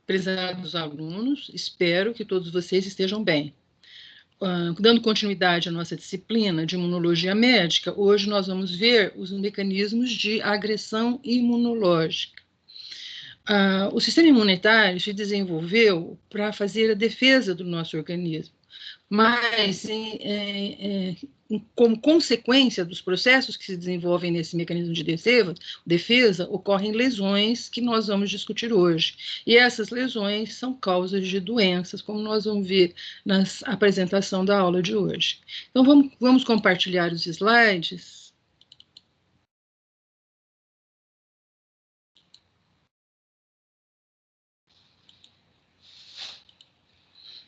Prezados alunos, espero que todos vocês estejam bem. Dando continuidade à nossa disciplina de imunologia médica, hoje nós vamos ver os mecanismos de agressão imunológica. O sistema imunitário se desenvolveu para fazer a defesa do nosso organismo, mas como consequência dos processos que se desenvolvem nesse mecanismo de defesa, ocorrem lesões que nós vamos discutir hoje. E essas lesões são causas de doenças, como nós vamos ver na apresentação da aula de hoje. Então, vamos compartilhar os slides.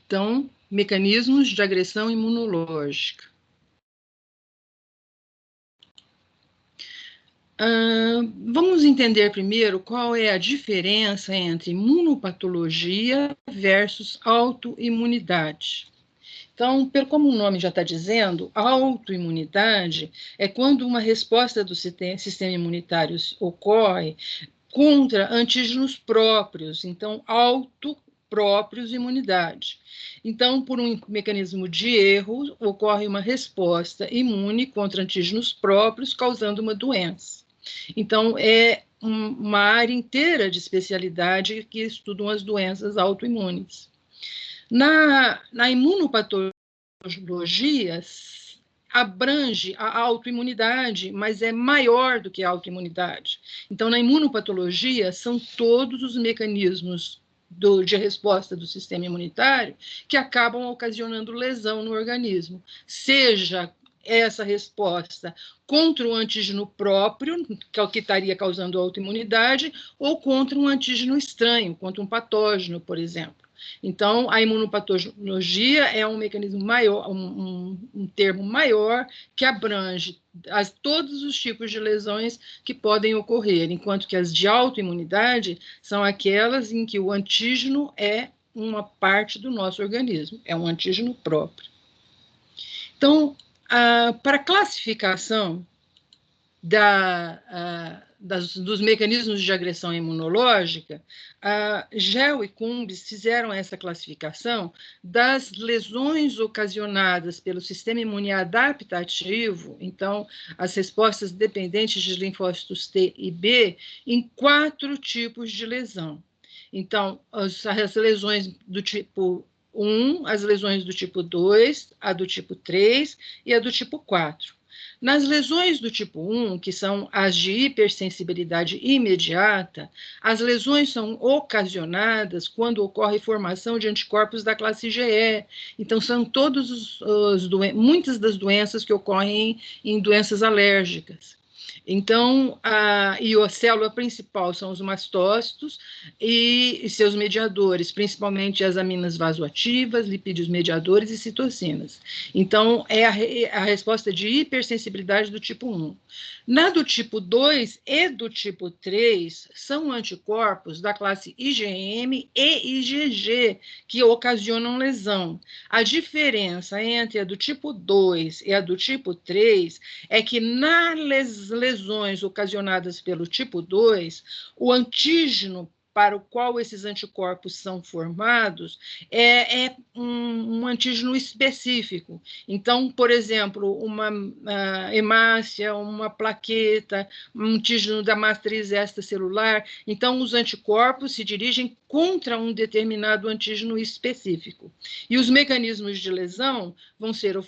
Então, mecanismos de agressão imunológica. Vamos entender primeiro qual é a diferença entre imunopatologia versus autoimunidade. Então, como o nome já está dizendo, autoimunidade é quando uma resposta do sistema imunitário ocorre contra antígenos próprios, então, próprios imunidade. Então, por um mecanismo de erro, ocorre uma resposta imune contra antígenos próprios, causando uma doença. Então, é uma área inteira de especialidade que estudam as doenças autoimunes. Na imunopatologia, abrange a autoimunidade, mas é maior do que a autoimunidade. Então, na imunopatologia, são todos os mecanismos de resposta do sistema imunitário que acabam ocasionando lesão no organismo, seja essa resposta contra o antígeno próprio, que é o que estaria causando autoimunidade, ou contra um antígeno estranho, contra um patógeno, por exemplo. Então, a imunopatologia é um mecanismo maior, um termo maior que abrange todos os tipos de lesões que podem ocorrer, enquanto que as de autoimunidade são aquelas em que o antígeno é uma parte do nosso organismo, é um antígeno próprio. Então, para a classificação dos mecanismos de agressão imunológica, Gell e Cumbes fizeram essa classificação das lesões ocasionadas pelo sistema imune adaptativo, então, as respostas dependentes de linfócitos T e B, em 4 tipos de lesão. Então, as lesões do tipo 1, as lesões do tipo 2, a do tipo 3 e a do tipo 4. Nas lesões do tipo 1, que são as de hipersensibilidade imediata, as lesões são ocasionadas quando ocorre formação de anticorpos da classe IgE. Então, são muitas das doenças que ocorrem em doenças alérgicas. Então, a célula principal são os mastócitos e seus mediadores, principalmente as aminas vasoativas, lipídios mediadores e citocinas. Então, é a resposta de hipersensibilidade do tipo 1. Na do tipo 2 e do tipo 3, são anticorpos da classe IgM e IgG, que ocasionam lesão. A diferença entre a do tipo 2 e a do tipo 3 é que nas lesões ocasionadas pelo tipo 2, o antígeno para o qual esses anticorpos são formados é um antígeno específico. Então, por exemplo, uma hemácia, uma plaqueta, um antígeno da matriz extracelular. Então, os anticorpos se dirigem contra um determinado antígeno específico. E os mecanismos de lesão vão ser a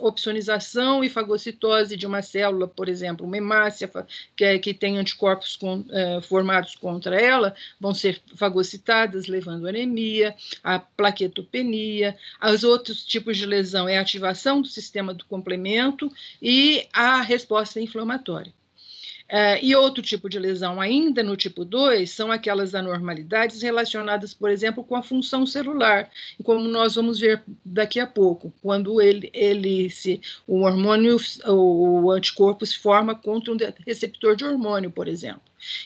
opsonização e fagocitose de uma célula, por exemplo, uma hemácia que tem anticorpos formados contra ela, vão ser fagocitadas, levando anemia, a plaquetopenia. Os outros tipos de lesão é a ativação do sistema do complemento e a resposta inflamatória. E outro tipo de lesão, ainda no tipo 2, são aquelas anormalidades relacionadas, por exemplo, com a função celular, como nós vamos ver daqui a pouco, quando o hormônio, o anticorpo se forma contra um receptor de hormônio, por exemplo.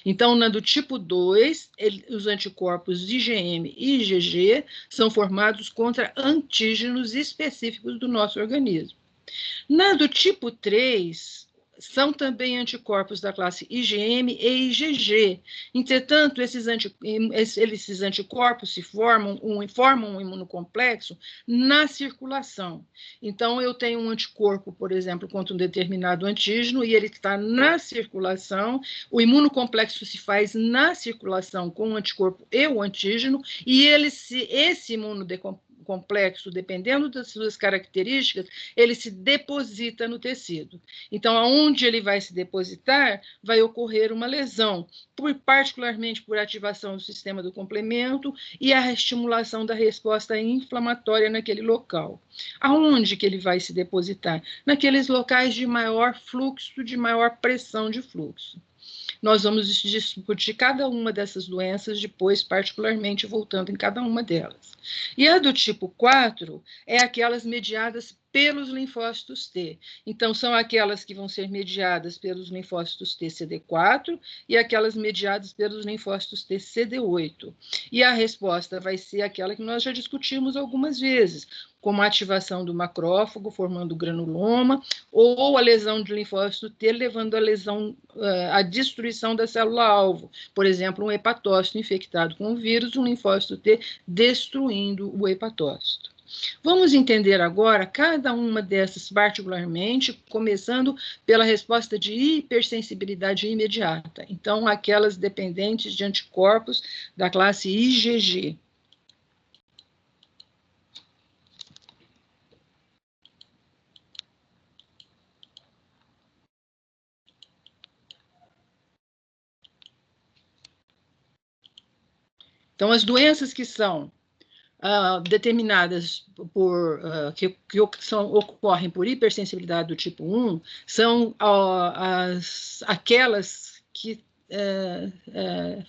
Então, na do tipo 2, os anticorpos IgM e IgG são formados contra antígenos específicos do nosso organismo. Na do tipo 3, são também anticorpos da classe IgM e IgG. Entretanto, esses anticorpos formam um imunocomplexo na circulação. Então, eu tenho um anticorpo, por exemplo, contra um determinado antígeno, e ele está na circulação, o imunocomplexo se faz na circulação com o anticorpo e o antígeno, e esse imunocomplexo, dependendo das suas características, ele se deposita no tecido. Então, aonde ele vai se depositar, vai ocorrer uma lesão, particularmente por ativação do sistema do complemento e a estimulação da resposta inflamatória naquele local. Aonde que ele vai se depositar? Naqueles locais de maior fluxo, de maior pressão de fluxo. Nós vamos discutir cada uma dessas doenças depois, particularmente voltando em cada uma delas. E a do tipo 4 é aquelas mediadas pelos linfócitos T. Então, são aquelas que vão ser mediadas pelos linfócitos T CD4 e aquelas mediadas pelos linfócitos T CD8. E a resposta vai ser aquela que nós já discutimos algumas vezes, como a ativação do macrófago, formando granuloma, ou a lesão de linfócito T, levando à lesão, à destruição da célula-alvo. Por exemplo, um hepatócito infectado com o vírus, um linfócito T destruindo o hepatócito. Vamos entender agora cada uma dessas particularmente, começando pela resposta de hipersensibilidade imediata. Então, aquelas dependentes de anticorpos da classe IgG. Então, as doenças que são determinadas por ocorrem por hipersensibilidade do tipo 1 são aquelas que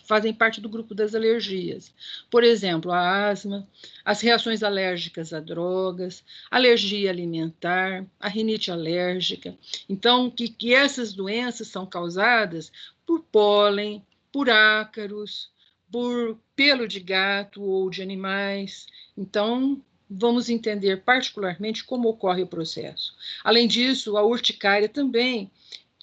fazem parte do grupo das alergias. Por exemplo, a asma, as reações alérgicas a drogas, alergia alimentar, a rinite alérgica. Então, que essas doenças são causadas por pólen, por ácaros, por pelo de gato ou de animais. Então, vamos entender particularmente como ocorre o processo. Além disso, a urticária também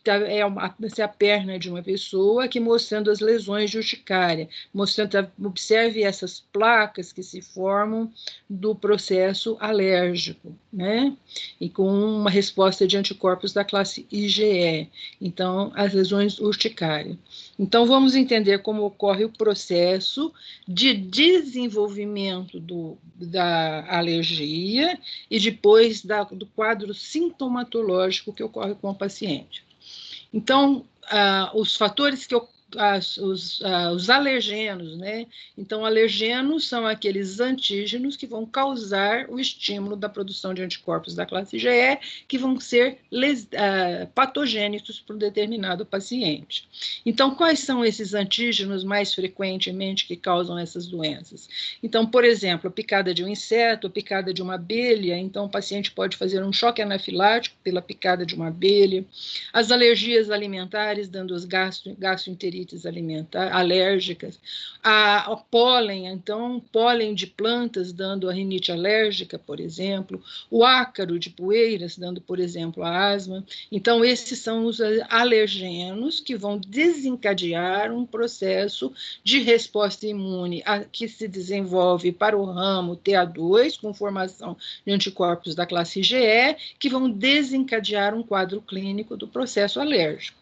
é a perna de uma pessoa aqui mostrando as lesões de urticária, observe essas placas que se formam do processo alérgico, né? E com uma resposta de anticorpos da classe IgE, então as lesões urticárias. Então vamos entender como ocorre o processo de desenvolvimento da alergia e depois do quadro sintomatológico que ocorre com o paciente. Então, os fatores os alergenos, né? Então, alergenos são aqueles antígenos que vão causar o estímulo da produção de anticorpos da classe IgE, que vão ser patogênicos para um determinado paciente. Então, quais são esses antígenos mais frequentemente que causam essas doenças? Então, por exemplo, a picada de um inseto, a picada de uma abelha, então o paciente pode fazer um choque anafilático pela picada de uma abelha, as alergias alimentares, dando as gastroenterites alérgicas, a pólen, então, pólen de plantas dando a rinite alérgica, por exemplo, o ácaro de poeiras dando, por exemplo, a asma. Então, esses são os alergenos que vão desencadear um processo de resposta imune que se desenvolve para o ramo TA2, com formação de anticorpos da classe IgE, que vão desencadear um quadro clínico do processo alérgico.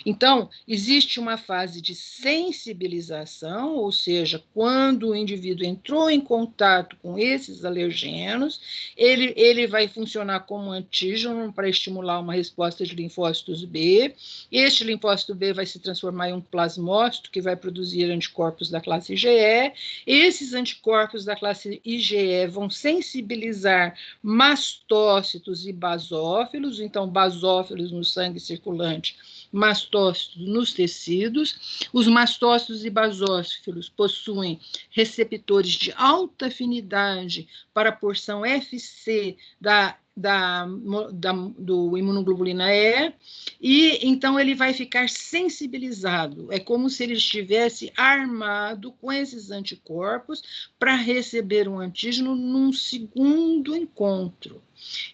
Então, existe uma fase de sensibilização, ou seja, quando o indivíduo entrou em contato com esses alergenos, ele vai funcionar como antígeno para estimular uma resposta de linfócitos B. Este linfócito B vai se transformar em um plasmócito que vai produzir anticorpos da classe IgE. Esses anticorpos da classe IgE vão sensibilizar mastócitos e basófilos, então basófilos no sangue circulante, mastócitos nos tecidos. Os mastócitos e basófilos possuem receptores de alta afinidade para a porção FC do imunoglobulina E, e então ele vai ficar sensibilizado. É como se ele estivesse armado com esses anticorpos para receber um antígeno num segundo encontro.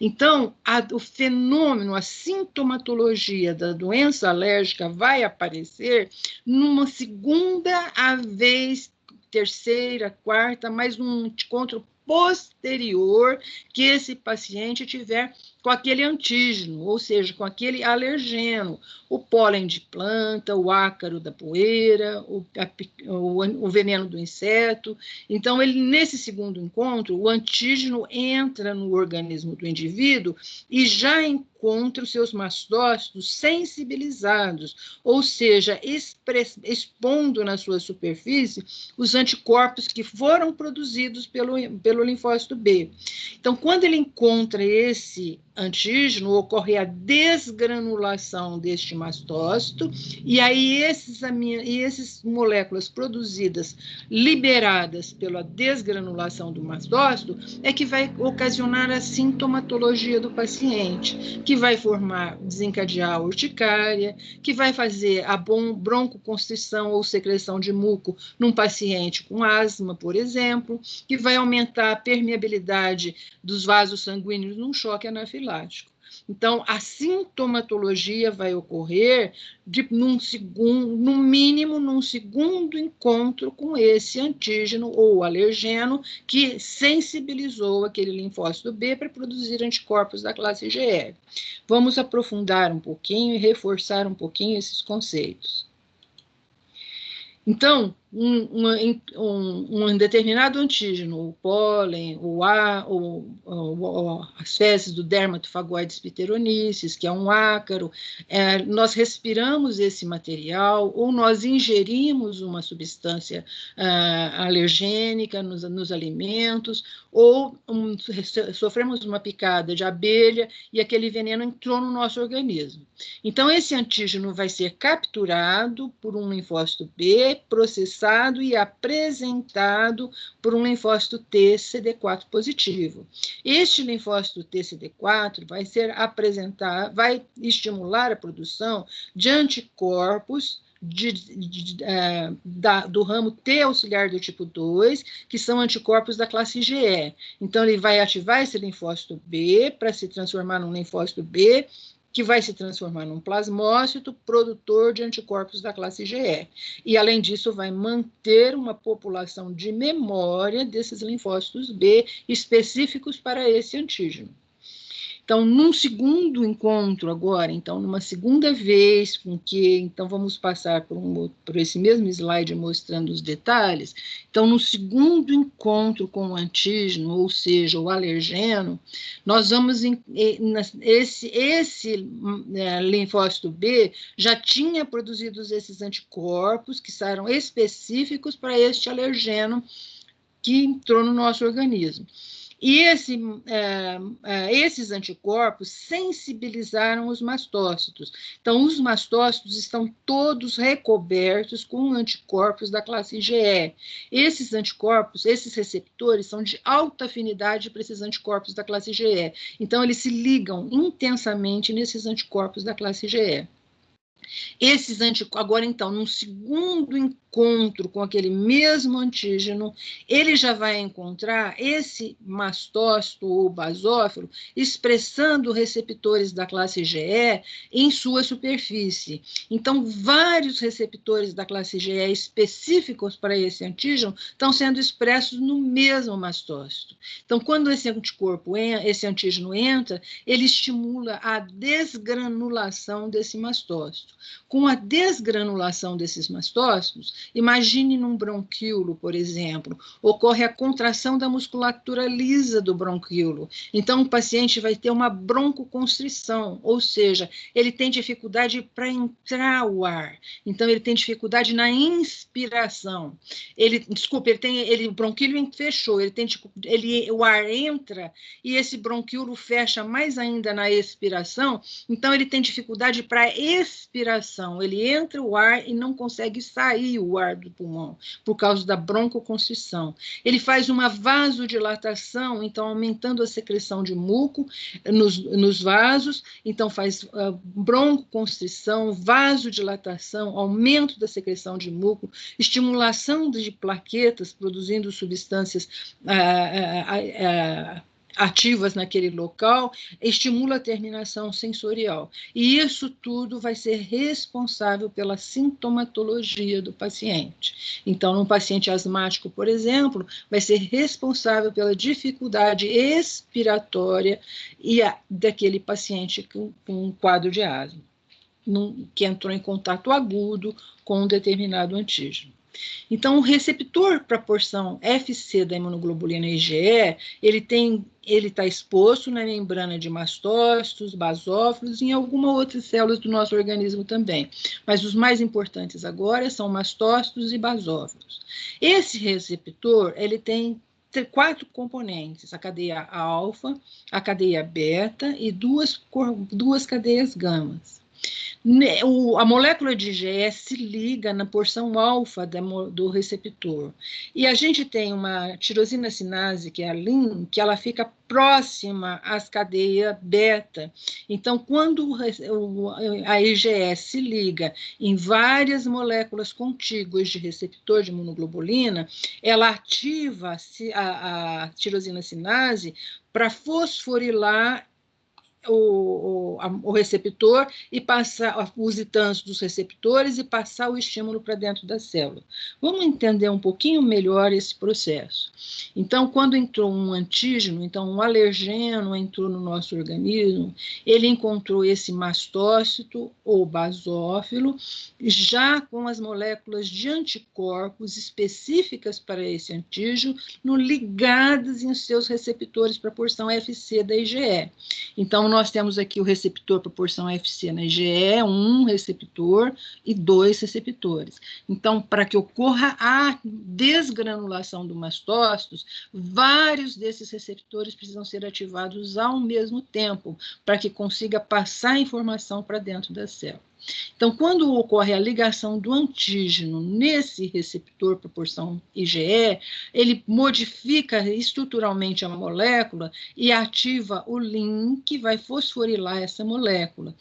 Então, o fenômeno, a sintomatologia da doença alérgica vai aparecer numa segunda vez, terceira, quarta, mas num encontro posterior que esse paciente tiver com aquele antígeno, ou seja, com aquele alergeno, o pólen de planta, o ácaro da poeira, o veneno do inseto. Então, nesse segundo encontro, o antígeno entra no organismo do indivíduo e já encontra os seus mastócitos sensibilizados, ou seja, expondo na sua superfície os anticorpos que foram produzidos pelo linfócito B. Então, quando ele encontra esse antígeno, ocorre a desgranulação deste mastócito, e aí essas moléculas produzidas, liberadas pela desgranulação do mastócito, é que vai ocasionar a sintomatologia do paciente, que vai desencadear a urticária, que vai fazer a broncoconstrição ou secreção de muco num paciente com asma, por exemplo, que vai aumentar a permeabilidade dos vasos sanguíneos num choque anafilático. Então, a sintomatologia vai ocorrer no mínimo num segundo encontro com esse antígeno ou alergeno que sensibilizou aquele linfócito B para produzir anticorpos da classe IgE. Vamos aprofundar um pouquinho e reforçar um pouquinho esses conceitos. Então, um determinado antígeno, o pólen, as fezes do Dermatofagoides pteronicis, que é um ácaro, nós respiramos esse material ou nós ingerimos uma substância alergênica nos alimentos ou sofremos uma picada de abelha e aquele veneno entrou no nosso organismo. Então, esse antígeno vai ser capturado por um linfócito B, processado e apresentado por um linfócito T CD4 positivo. Este linfócito T CD4 vai estimular a produção de anticorpos do ramo T auxiliar do tipo 2, que são anticorpos da classe IgE. Então, ele vai ativar esse linfócito B para se transformar num linfócito B, que vai se transformar num plasmócito produtor de anticorpos da classe IgE. E, além disso, vai manter uma população de memória desses linfócitos B específicos para esse antígeno. Então, num segundo encontro agora, então, numa segunda vez, então vamos passar por esse mesmo slide mostrando os detalhes. Então, no segundo encontro com o antígeno, ou seja, o alergeno, nós vamos, esse linfócito B já tinha produzido esses anticorpos que eram específicos para este alergeno que entrou no nosso organismo. E esses anticorpos sensibilizaram os mastócitos. Então, os mastócitos estão todos recobertos com anticorpos da classe IgE. Esses anticorpos, esses receptores, são de alta afinidade para esses anticorpos da classe IgE. Então, eles se ligam intensamente nesses anticorpos da classe IgE. Agora, então, num segundo encontro com aquele mesmo antígeno, ele já vai encontrar esse mastócito ou basófilo expressando receptores da classe IgE em sua superfície. Então, vários receptores da classe IgE específicos para esse antígeno estão sendo expressos no mesmo mastócito. Então, quando esse antígeno entra, ele estimula a desgranulação desse mastócito. Com a desgranulação desses mastócitos, imagine num bronquíolo, por exemplo, ocorre a contração da musculatura lisa do bronquíolo. Então, o paciente vai ter uma broncoconstrição, ou seja, ele tem dificuldade para entrar o ar. Então, ele tem dificuldade na inspiração. O bronquíolo fechou, o ar entra e esse bronquíolo fecha mais ainda na expiração, então ele tem dificuldade para expiração. Ele entra o ar e não consegue sair o ar do pulmão, por causa da broncoconstrição. Ele faz uma vasodilatação, então aumentando a secreção de muco nos vasos, então faz broncoconstrição, vasodilatação, aumento da secreção de muco, estimulação de plaquetas, produzindo substâncias ativas naquele local, estimula a terminação sensorial. E isso tudo vai ser responsável pela sintomatologia do paciente. Então, num paciente asmático, por exemplo, vai ser responsável pela dificuldade expiratória daquele paciente com um quadro de asma, que entrou em contato agudo com um determinado antígeno. Então, o receptor para a porção FC da imunoglobulina IgE, ele está exposto na membrana de mastócitos, basófilos e em algumas outras células do nosso organismo também. Mas os mais importantes agora são mastócitos e basófilos. Esse receptor, ele tem 4 componentes: a cadeia alfa, a cadeia beta e duas cadeias gamas. A molécula de IgE se liga na porção alfa do receptor. E a gente tem uma tirosina sinase, que é a LIN, que ela fica próxima às cadeias beta. Então, quando a IgE se liga em várias moléculas contíguas de receptor de imunoglobulina, ela ativa a tirosina sinase para fosforilar o receptor e passar os ITANs dos receptores e passar o estímulo para dentro da célula. Vamos entender um pouquinho melhor esse processo. Então, quando entrou um antígeno, então um alergeno entrou no nosso organismo, ele encontrou esse mastócito ou basófilo já com as moléculas de anticorpos específicas para esse antígeno ligadas em seus receptores para a porção FC da IgE. Então, nós temos aqui o receptor para porção FC na IgE, um receptor e 2 receptores. Então, para que ocorra a desgranulação do mastócitos, vários desses receptores precisam ser ativados ao mesmo tempo, para que consiga passar a informação para dentro da célula. Então, quando ocorre a ligação do antígeno nesse receptor por porção IgE, ele modifica estruturalmente a molécula e ativa o LIN, que vai fosforilar essa molécula,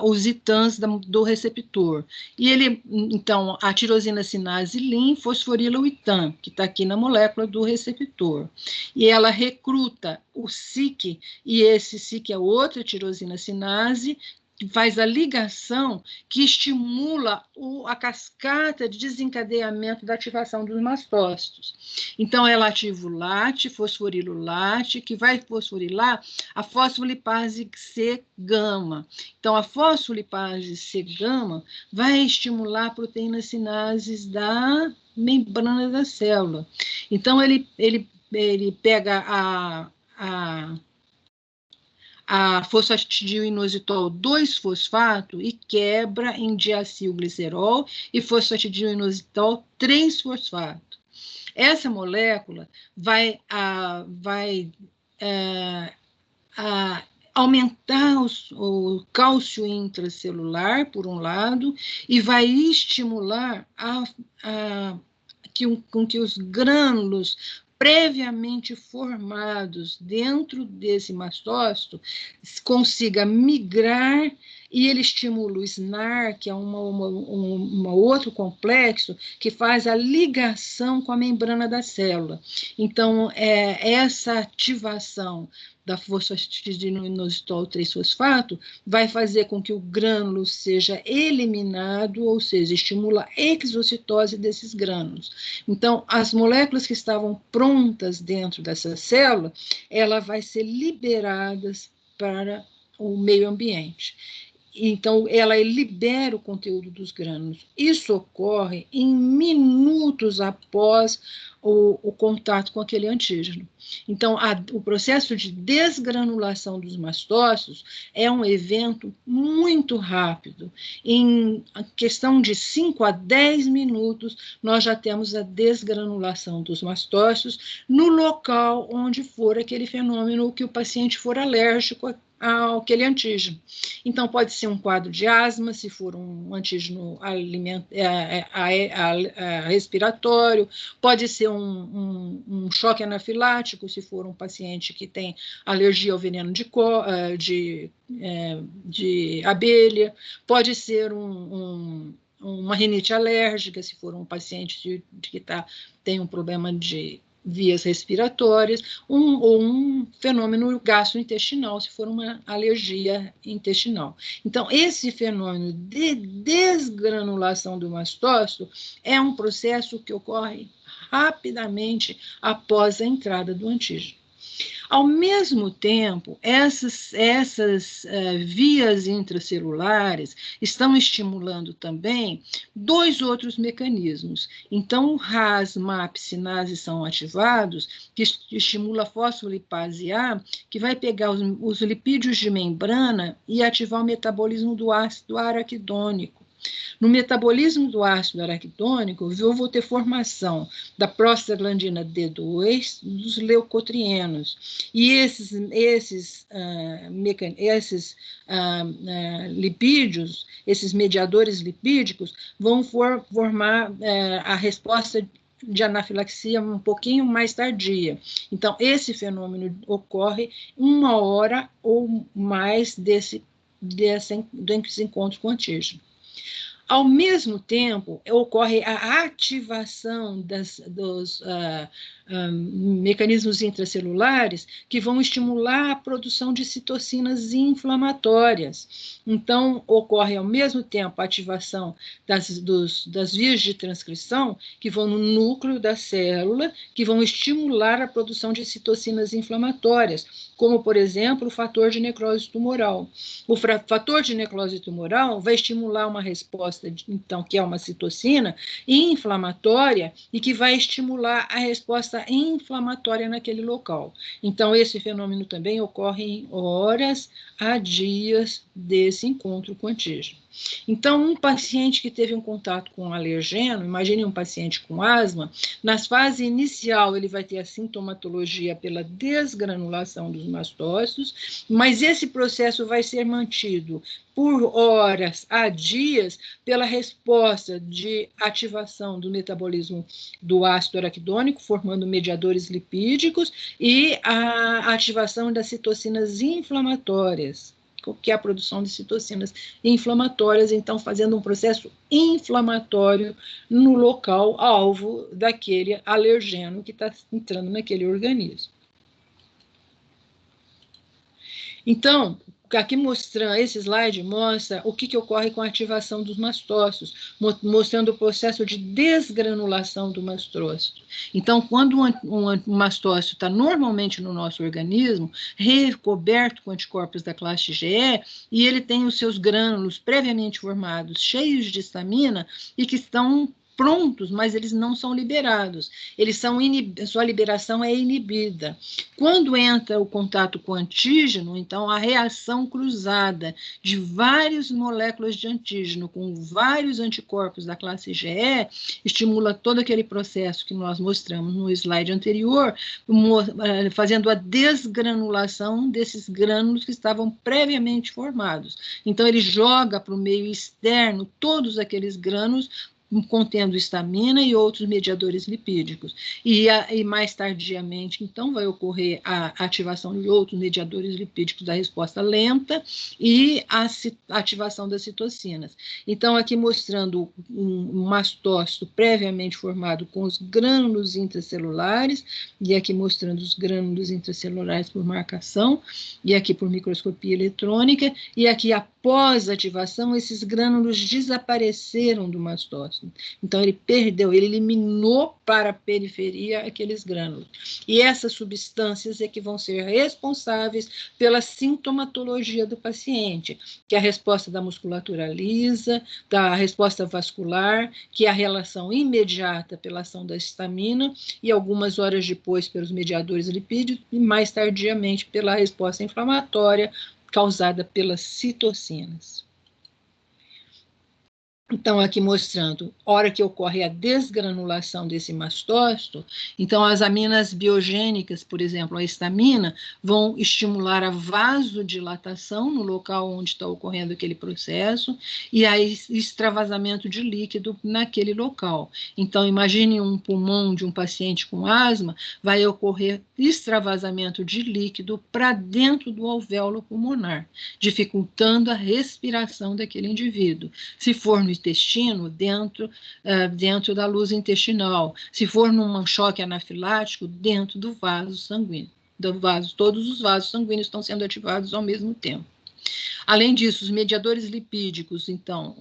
os ITANs do receptor. E ele, então, a tirosina sinase LIN fosforila o ITAN, que está aqui na molécula do receptor. E ela recruta o SIC, e esse SIC é outra tirosina sinase, que faz a ligação que estimula a cascata de desencadeamento da ativação dos mastócitos. Então, ela ativa o LAT, fosforila o LAT, que vai fosforilar a fosfolipase C-gama. Então, a fosfolipase C-gama vai estimular proteínas sinases da membrana da célula. Então, ele pega a fosfatidil-inositol 2-fosfato e quebra em diacilglicerol e fosfatidil-inositol 3-fosfato. Essa molécula vai aumentar o cálcio intracelular, por um lado, e vai estimular com que os grânulos previamente formados dentro desse mastócito consiga migrar, e ele estimula o SNAR, que é um outro complexo que faz a ligação com a membrana da célula. Então, essa ativação da fosfatidil-inositol 3-fosfato vai fazer com que o grânulo seja eliminado, ou seja, estimula a exocitose desses grânulos. Então, as moléculas que estavam prontas dentro dessa célula, ela vai ser liberadas para o meio ambiente. Então, ela libera o conteúdo dos grânulos. Isso ocorre em minutos após o contato com aquele antígeno. Então, o processo de desgranulação dos mastócitos é um evento muito rápido. Em questão de 5 a 10 minutos, nós já temos a desgranulação dos mastócitos no local onde for aquele fenômeno que o paciente for alérgico àquele antígeno. Então, pode ser um quadro de asma, se for um antígeno respiratório, pode ser um choque anafilático, se for um paciente que tem alergia ao veneno de abelha, pode ser uma rinite alérgica, se for um paciente que tem um problema de vias respiratórias, ou um fenômeno gastrointestinal, se for uma alergia intestinal. Então, esse fenômeno de desgranulação do mastócito é um processo que ocorre rapidamente após a entrada do antígeno. Ao mesmo tempo, essas vias intracelulares estão estimulando também dois outros mecanismos. Então, o RAS, MAP, sinase são ativados, que estimula a fosfolipase A, que vai pegar os lipídios de membrana e ativar o metabolismo do ácido araquidônico. No metabolismo do ácido araquidônico, eu vou ter formação da prostaglandina D2, dos leucotrienos. E esses lipídios, esses mediadores lipídicos, vão formar a resposta de anafilaxia um pouquinho mais tardia. Então, esse fenômeno ocorre 1 hora ou mais desse encontro com o antígeno. Ao mesmo tempo, ocorre a ativação dos mecanismos intracelulares que vão estimular a produção de citocinas inflamatórias. Então, ocorre ao mesmo tempo a ativação das vias de transcrição que vão no núcleo da célula, que vão estimular a produção de citocinas inflamatórias, como, por exemplo, o fator de necrose tumoral. O fator de necrose tumoral vai estimular uma resposta, então, que é uma citocina inflamatória e que vai estimular a resposta inflamatória naquele local. Então, esse fenômeno também ocorre em horas a dias desse encontro com o antígeno. Então, um paciente que teve um contato com um alergeno, imagine um paciente com asma, na fase inicial ele vai ter a sintomatologia pela desgranulação dos mastócitos, mas esse processo vai ser mantido por horas a dias pela resposta de ativação do metabolismo do ácido araquidônico, formando mediadores lipídicos, e a ativação das citocinas inflamatórias, que é a produção de citocinas inflamatórias, então fazendo um processo inflamatório no local alvo daquele alergeno que está entrando naquele organismo. Então, aqui mostrando, esse slide mostra o que ocorre com a ativação dos mastócitos, mostrando o processo de desgranulação do mastócito. Então, quando um mastócito está normalmente no nosso organismo, recoberto com anticorpos da classe IgE, e ele tem os seus grânulos previamente formados, cheios de histamina, e que estão prontos, mas eles não são liberados. Sua liberação é inibida. Quando entra o contato com o antígeno, então a reação cruzada de várias moléculas de antígeno com vários anticorpos da classe IgE estimula todo aquele processo que nós mostramos no slide anterior, fazendo a desgranulação desses grânulos que estavam previamente formados. Então ele joga para o meio externo todos aqueles grânulos contendo histamina e outros mediadores lipídicos. E mais tardiamente, então, vai ocorrer a ativação de outros mediadores lipídicos da resposta lenta e a ativação das citocinas. Então, aqui mostrando um mastócito previamente formado com os grânulos intracelulares, e aqui mostrando os grânulos intracelulares por marcação, e aqui por microscopia eletrônica, e aqui após a ativação, esses grânulos desapareceram do mastócito. Então, ele eliminou para a periferia aqueles grânulos. E essas substâncias é que vão ser responsáveis pela sintomatologia do paciente, que é a resposta da musculatura lisa, da resposta vascular, que é a relação imediata pela ação da histamina, e algumas horas depois pelos mediadores lipídicos, e mais tardiamente pela resposta inflamatória causada pelas citocinas. Então, aqui mostrando, hora que ocorre a desgranulação desse mastócito, então as aminas biogênicas, por exemplo, a histamina, vão estimular a vasodilatação no local onde está ocorrendo aquele processo e a extravasamento de líquido naquele local. Então, imagine um pulmão de um paciente com asma, vai ocorrer extravasamento de líquido para dentro do alvéolo pulmonar, dificultando a respiração daquele indivíduo. Se for no intestino dentro da luz intestinal. Se for num choque anafilático, dentro do vaso sanguíneo. Todos os vasos sanguíneos estão sendo ativados ao mesmo tempo. Além disso, os mediadores lipídicos, então,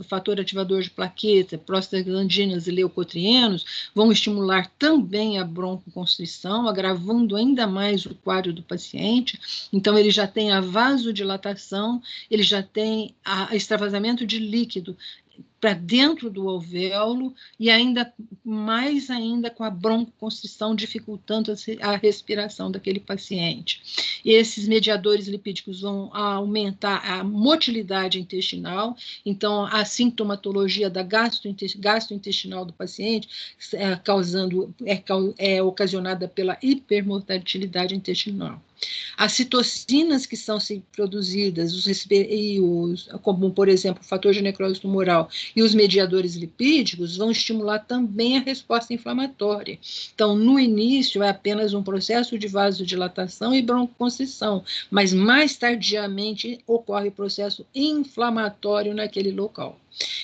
fator ativador de plaqueta, prostaglandinas e leucotrienos, vão estimular também a broncoconstrição, agravando ainda mais o quadro do paciente. Então, ele já tem a vasodilatação, ele já tem extravasamento de líquido para dentro do alvéolo e ainda mais ainda com a broncoconstrição dificultando a respiração daquele paciente. E esses mediadores lipídicos vão aumentar a motilidade intestinal, então a sintomatologia da gastrointestinal do paciente é ocasionada pela hipermotilidade intestinal. As citocinas que são produzidas, como, por exemplo, o fator de necrose tumoral e os mediadores lipídicos, vão estimular também a resposta inflamatória. Então, no início, é apenas um processo de vasodilatação e broncoconstrição, mas mais tardiamente ocorre o processo inflamatório naquele local.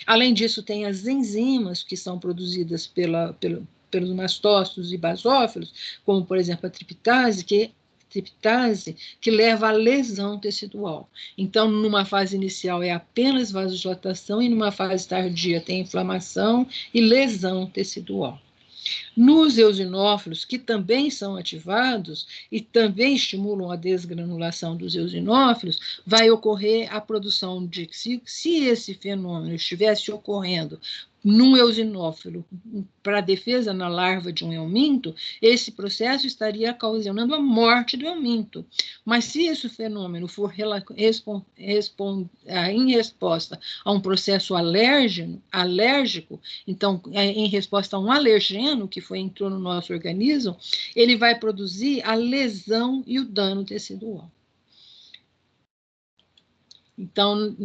Além disso, tem as enzimas que são produzidas pelos mastócitos e basófilos, como, por exemplo, a triptase, que leva à lesão tecidual. Então, numa fase inicial é apenas vasodilatação e numa fase tardia tem inflamação e lesão tecidual. Nos eosinófilos, que também são ativados e também estimulam a desgranulação dos eosinófilos, vai ocorrer a produção de, se esse fenômeno estivesse ocorrendo num eosinófilo para defesa na larva de um euminto, esse processo estaria ocasionando a morte do euminto. Mas se esse fenômeno for em resposta a um processo alérgico, então em resposta a um alergeno que entrou no nosso organismo, ele vai produzir a lesão e o dano tecidual. Então,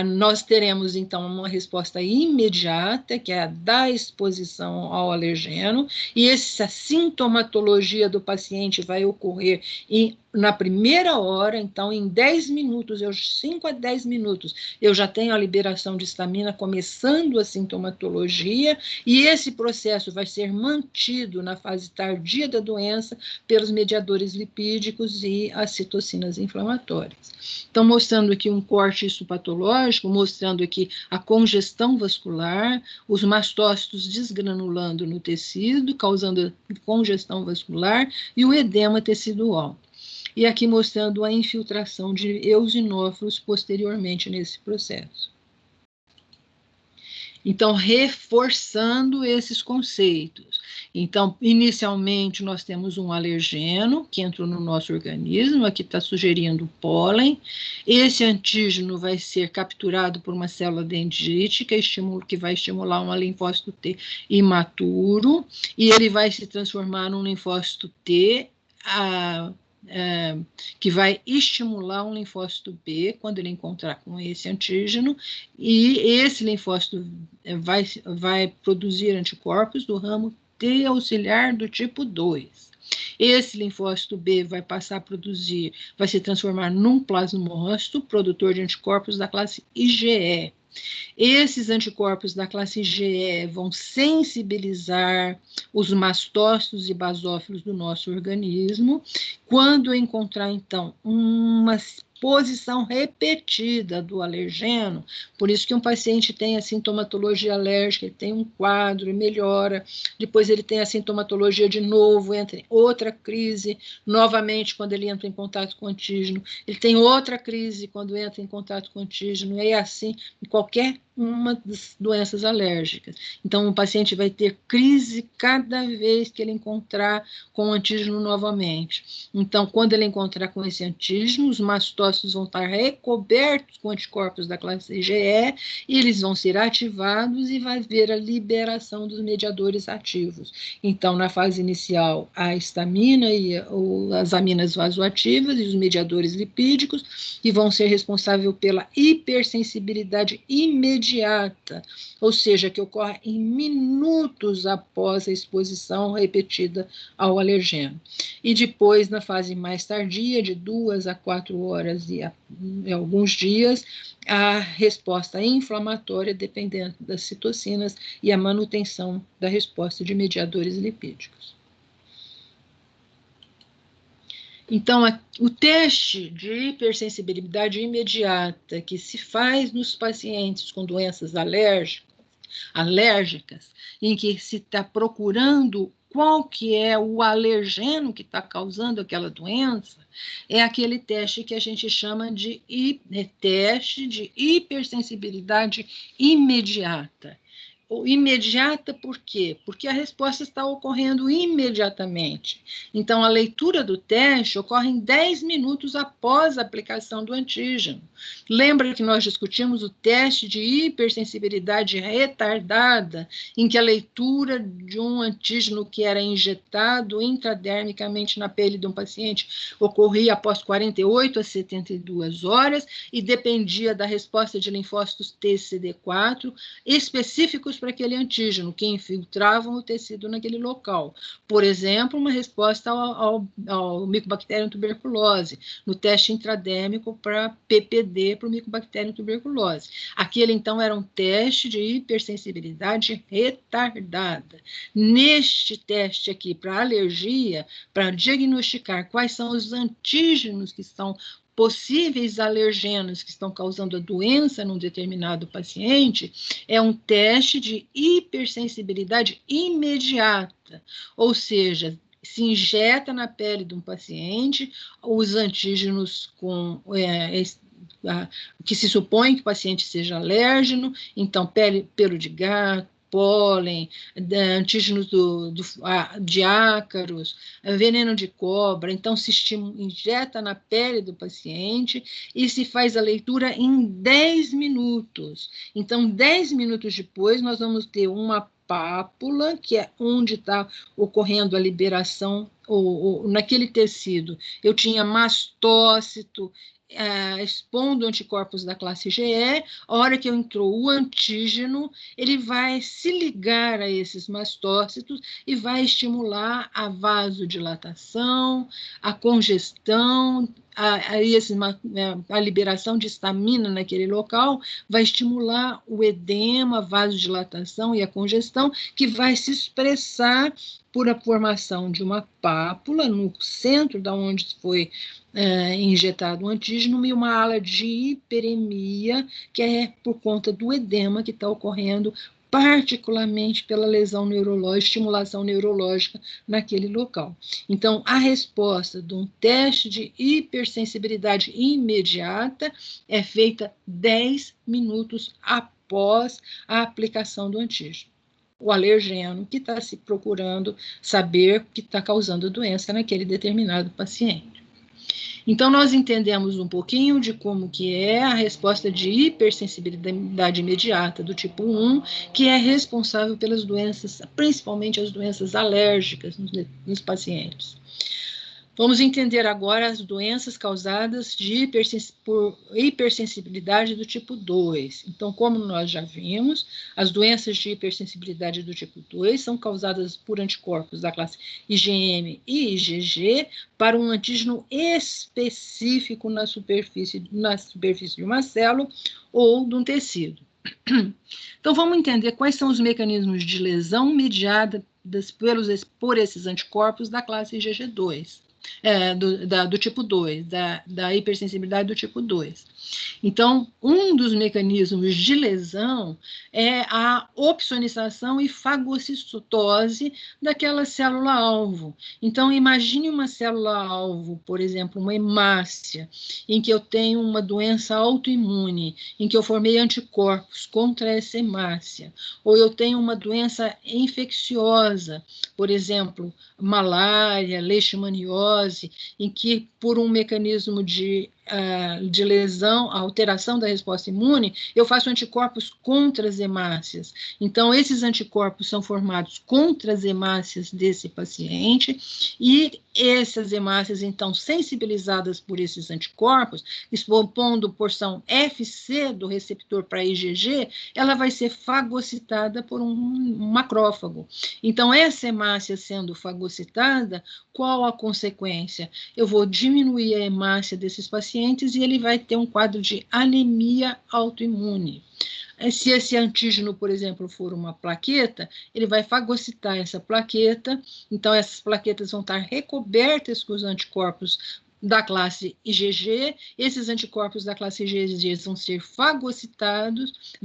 nós teremos, então, uma resposta imediata, que é a da exposição ao alergeno, e essa sintomatologia do paciente vai ocorrer na primeira hora, então, em 10 minutos, 5 a 10 minutos, eu já tenho a liberação de histamina, começando a sintomatologia, e esse processo vai ser mantido na fase tardia da doença pelos mediadores lipídicos e as citocinas inflamatórias. Então, mostrando aqui um corte histopatológico, mostrando aqui a congestão vascular, os mastócitos desgranulando no tecido, causando congestão vascular, e o edema tecidual. E aqui mostrando a infiltração de eosinófilos posteriormente nesse processo. Então, reforçando esses conceitos. Então, inicialmente, nós temos um alergeno que entrou no nosso organismo, aqui está sugerindo pólen. Esse antígeno vai ser capturado por uma célula dendrítica, que vai estimular um linfócito T imaturo, e ele vai se transformar num linfócito T que vai estimular um linfócito B quando ele encontrar com esse antígeno, e esse linfócito vai produzir anticorpos do ramo T auxiliar do tipo 2. Esse linfócito B vai passar a produzir, vai se transformar num plasmócito, produtor de anticorpos da classe IgE. Esses anticorpos da classe IgE vão sensibilizar os mastócitos e basófilos do nosso organismo. Quando encontrar, então, uma exposição repetida do alergeno, por isso que um paciente tem a sintomatologia alérgica, ele tem um quadro e melhora, depois ele tem a sintomatologia de novo, entra em outra crise, novamente quando ele entra em contato com o antígeno, ele tem outra crise quando entra em contato com o antígeno, e é assim em qualquer uma das doenças alérgicas. Então, o paciente vai ter crise cada vez que ele encontrar com o antígeno novamente. Então, quando ele encontrar com esse antígeno, os mastócitos vão estar recobertos com anticorpos da classe IgE, e eles vão ser ativados e vai haver a liberação dos mediadores ativos. Então, na fase inicial, a histamina e as aminas vasoativas e os mediadores lipídicos, que vão ser responsáveis pela hipersensibilidade imediata, ou seja, que ocorre em minutos após a exposição repetida ao alergeno. E depois, na fase mais tardia, de 2 a 4 horas horas e em alguns dias a resposta inflamatória, dependendo das citocinas e a manutenção da resposta de mediadores lipídicos. Então, o teste de hipersensibilidade imediata que se faz nos pacientes com doenças alérgicas, em que se está procurando qual que é o alergeno que está causando aquela doença, é aquele teste que a gente chama de teste de hipersensibilidade imediata. Imediata por quê? Porque a resposta está ocorrendo imediatamente. Então, a leitura do teste ocorre em 10 minutos após a aplicação do antígeno. Lembra que nós discutimos o teste de hipersensibilidade retardada, em que a leitura de um antígeno que era injetado intradermicamente na pele de um paciente ocorria após 48 a 72 horas e dependia da resposta de linfócitos TCD4 específicos para aquele antígeno, que infiltravam o tecido naquele local. Por exemplo, uma resposta ao Mycobacterium tuberculose, no teste intradérmico para PPD, para o Mycobacterium tuberculose. Aquele, então, era um teste de hipersensibilidade retardada. Neste teste aqui, para alergia, para diagnosticar quais são os antígenos que estão possíveis alergenos que estão causando a doença num determinado paciente, é um teste de hipersensibilidade imediata, ou seja, se injeta na pele de um paciente os antígenos que se supõe que o paciente seja alérgeno, então pelo de gato, pólen, antígenos de ácaros, veneno de cobra. Então, se injeta na pele do paciente e se faz a leitura em 10 minutos. Então, 10 minutos depois, nós vamos ter uma pápula, que é onde está ocorrendo a liberação, naquele tecido. Eu tinha mastócito, expondo anticorpos da classe IgE, a hora que entrou o antígeno, ele vai se ligar a esses mastócitos e vai estimular a vasodilatação, a congestão, a liberação de histamina naquele local, vai estimular o edema, a vasodilatação e a congestão, que vai se expressar por a formação de uma pápula no centro da onde foi injetado o antígeno e uma ala de hiperemia, que é por conta do edema que está ocorrendo, particularmente pela lesão neurológica, estimulação neurológica naquele local. Então, a resposta de um teste de hipersensibilidade imediata é feita 10 minutos após a aplicação do antígeno. O alergeno que está se procurando saber o que está causando a doença naquele determinado paciente. Então, nós entendemos um pouquinho de como que é a resposta de hipersensibilidade imediata do tipo 1, que é responsável pelas doenças, principalmente as doenças alérgicas nos pacientes. Vamos entender agora as doenças causadas por hipersensibilidade do tipo 2. Então, como nós já vimos, as doenças de hipersensibilidade do tipo 2 são causadas por anticorpos da classe IgM e IgG para um antígeno específico na superfície de uma célula ou de um tecido. Então, vamos entender quais são os mecanismos de lesão mediada por esses anticorpos da classe IgG2. Do tipo 2, da hipersensibilidade do tipo 2. Então, um dos mecanismos de lesão é a opsonização e fagocitose daquela célula-alvo. Então, imagine uma célula-alvo, por exemplo, uma hemácia, em que eu tenho uma doença autoimune, em que eu formei anticorpos contra essa hemácia, ou eu tenho uma doença infecciosa, por exemplo, malária, leishmaniose, em que, por um mecanismo de lesão, a alteração da resposta imune, eu faço anticorpos contra as hemácias. Então, esses anticorpos são formados contra as hemácias desse paciente e essas hemácias, então, sensibilizadas por esses anticorpos, expondo porção FC do receptor para IgG, ela vai ser fagocitada por um macrófago. Então, essa hemácia sendo fagocitada, qual a consequência? Eu vou diminuir a hemácia desses pacientes pacientes e ele vai ter um quadro de anemia autoimune. Se esse antígeno, por exemplo, for uma plaqueta, ele vai fagocitar essa plaqueta, então essas plaquetas vão estar recobertas com os anticorpos da classe IgG, esses anticorpos da classe IgG vão ser fagocitados,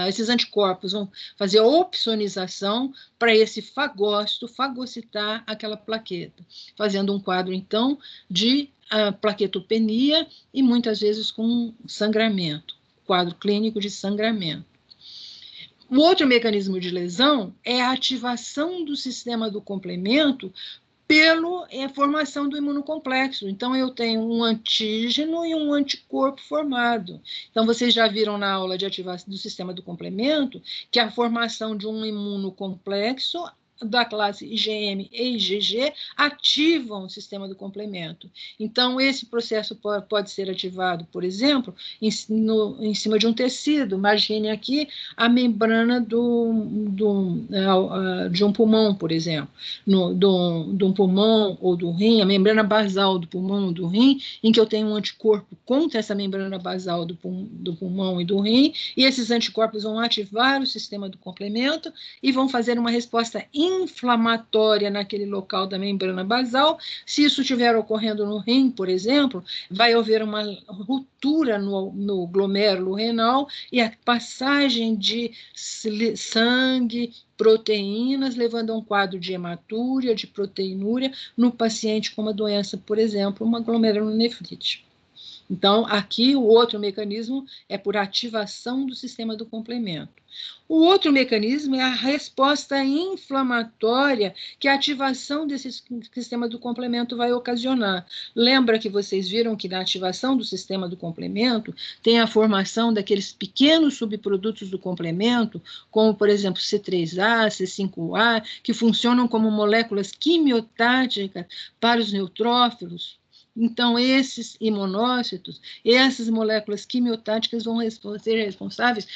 esses anticorpos vão fazer a opsonização para esse fagócito fagocitar aquela plaqueta, fazendo um quadro, então, de plaquetopenia e muitas vezes com sangramento, quadro clínico de sangramento. O outro mecanismo de lesão é a ativação do sistema do complemento pela formação do imunocomplexo. Então, eu tenho um antígeno e um anticorpo formado. Então, vocês já viram na aula de ativação do sistema do complemento que a formação de um imunocomplexo da classe IgM e IgG ativam o sistema do complemento. Então, esse processo pode ser ativado, por exemplo, em cima de um tecido. Imagine aqui a membrana de um pulmão, por exemplo, de um pulmão ou do rim, a membrana basal do pulmão ou do rim, em que eu tenho um anticorpo contra essa membrana basal do pulmão e do rim, e esses anticorpos vão ativar o sistema do complemento e vão fazer uma resposta inflamatória naquele local da membrana basal. Se isso estiver ocorrendo no rim, por exemplo, vai haver uma ruptura no glomérulo renal e a passagem de sangue, proteínas, levando a um quadro de hematúria, de proteinúria, no paciente com uma doença, por exemplo, uma glomerulonefrite. Então, aqui o outro mecanismo é por ativação do sistema do complemento. O outro mecanismo é a resposta inflamatória que a ativação desse sistema do complemento vai ocasionar. Lembra que vocês viram que na ativação do sistema do complemento tem a formação daqueles pequenos subprodutos do complemento, como, por exemplo, C3A, C5A, que funcionam como moléculas quimiotáticas para os neutrófilos. Então, esses imunócitos, essas moléculas quimiotáticas vão ser responsáveis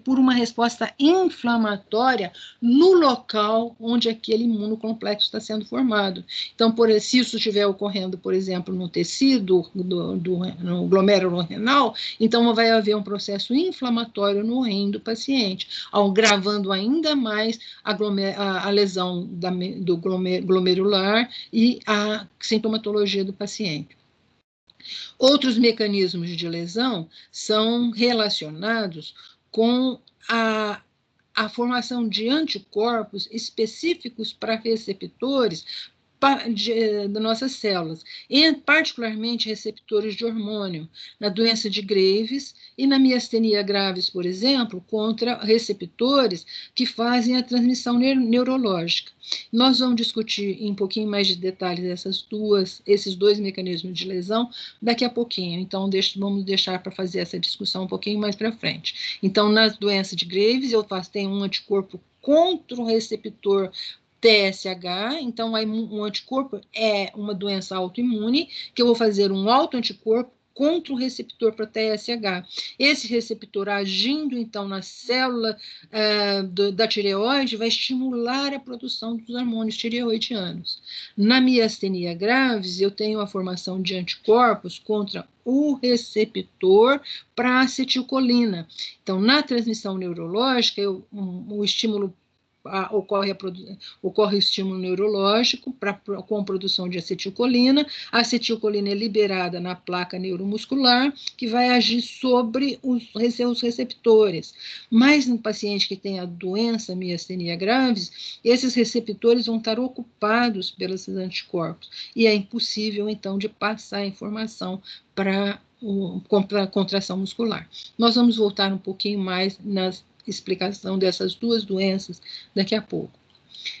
por uma resposta inflamatória no local onde aquele imunocomplexo está sendo formado. Então, se isso estiver ocorrendo, por exemplo, no tecido, no glomérulo renal, então vai haver um processo inflamatório no rim do paciente, agravando ainda mais a lesão do glomerular e a sintomatologia do paciente. Outros mecanismos de lesão são relacionados com a formação de anticorpos específicos para receptores das nossas células, e particularmente receptores de hormônio, na doença de Graves e na miastenia gravis, por exemplo, contra receptores que fazem a transmissão neurológica. Nós vamos discutir em um pouquinho mais de detalhes esses dois mecanismos de lesão daqui a pouquinho, então vamos deixar para fazer essa discussão um pouquinho mais para frente. Então, na doença de Graves, eu tenho um anticorpo contra o receptor TSH, então um anticorpo é uma doença autoimune, que eu vou fazer um autoanticorpo contra o receptor para TSH. Esse receptor agindo, então, na célula da tireoide, vai estimular a produção dos hormônios tireoidianos. Na miastenia gravis, eu tenho a formação de anticorpos contra o receptor para acetilcolina. Então, na transmissão neurológica, o estímulo ocorre o estímulo neurológico com produção de acetilcolina. A acetilcolina é liberada na placa neuromuscular, que vai agir sobre os receptores. Mas no paciente que tem a doença miastenia gravis, esses receptores vão estar ocupados pelos anticorpos, e é impossível, então, de passar a informação para a contração muscular. Nós vamos voltar um pouquinho mais nas explicação dessas duas doenças daqui a pouco.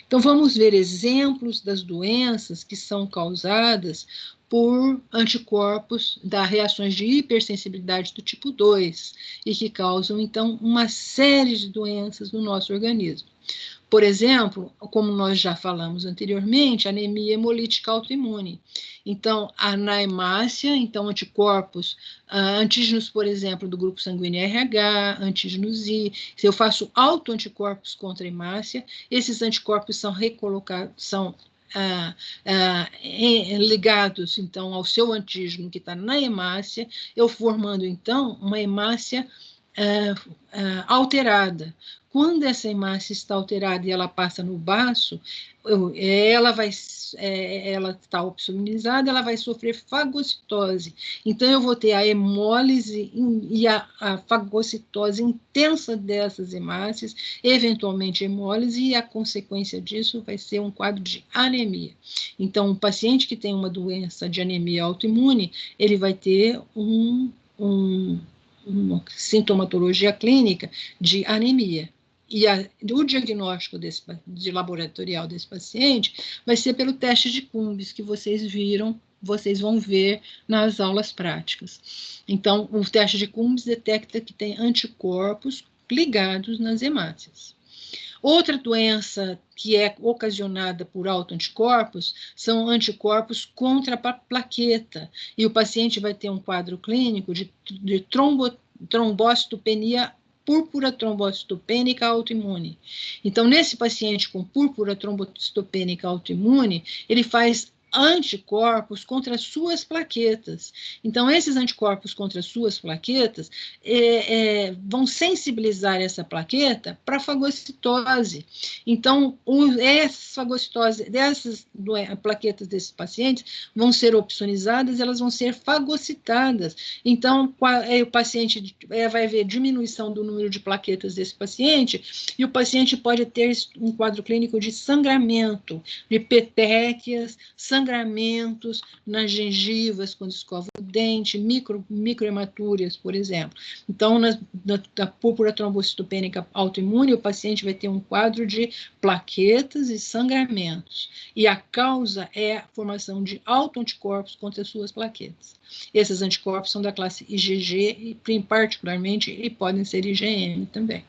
Então, vamos ver exemplos das doenças que são causadas por anticorpos das reações de hipersensibilidade do tipo 2 e que causam, então, uma série de doenças no nosso organismo. Por exemplo, como nós já falamos anteriormente, anemia hemolítica autoimune. Então, na hemácia, então, anticorpos, antígenos, por exemplo, do grupo sanguíneo RH, antígenos I. Se eu faço autoanticorpos contra a hemácia, esses anticorpos são ligados, então, ao seu antígeno que está na hemácia, eu formando, então, uma hemácia alterada. Quando essa hemácia está alterada e ela passa no baço, ela está opsonizada, ela vai sofrer fagocitose. Então, eu vou ter a hemólise e a fagocitose intensa dessas hemácias, eventualmente hemólise, e a consequência disso vai ser um quadro de anemia. Então, um paciente que tem uma doença de anemia autoimune, ele vai ter uma sintomatologia clínica de anemia. E o diagnóstico laboratorial desse paciente vai ser pelo teste de Cumbis, que vocês vão ver nas aulas práticas. Então, o teste de Cumbis detecta que tem anticorpos ligados nas hemácias. Outra doença que é ocasionada por autoanticorpos são anticorpos contra a plaqueta. E o paciente vai ter um quadro clínico de trombocitopenia púrpura trombocitopênica autoimune. Então, nesse paciente com púrpura trombocitopênica autoimune, ele faz anticorpos contra as suas plaquetas. Então, esses anticorpos contra as suas plaquetas vão sensibilizar essa plaqueta para a fagocitose. Então, essa fagocitose dessas plaquetas desses pacientes vão ser opsonizadas, elas vão ser fagocitadas. Então, o paciente vai ver diminuição do número de plaquetas desse paciente, e o paciente pode ter um quadro clínico de sangramento, de petequias, sangramentos nas gengivas, quando escova o dente, microhematúrias, por exemplo. Então, na púrpura trombocitopênica autoimune, o paciente vai ter um quadro de plaquetas e sangramentos. E a causa é a formação de autoanticorpos contra as suas plaquetas. Esses anticorpos são da classe IgG, e particularmente, e podem ser IgM também.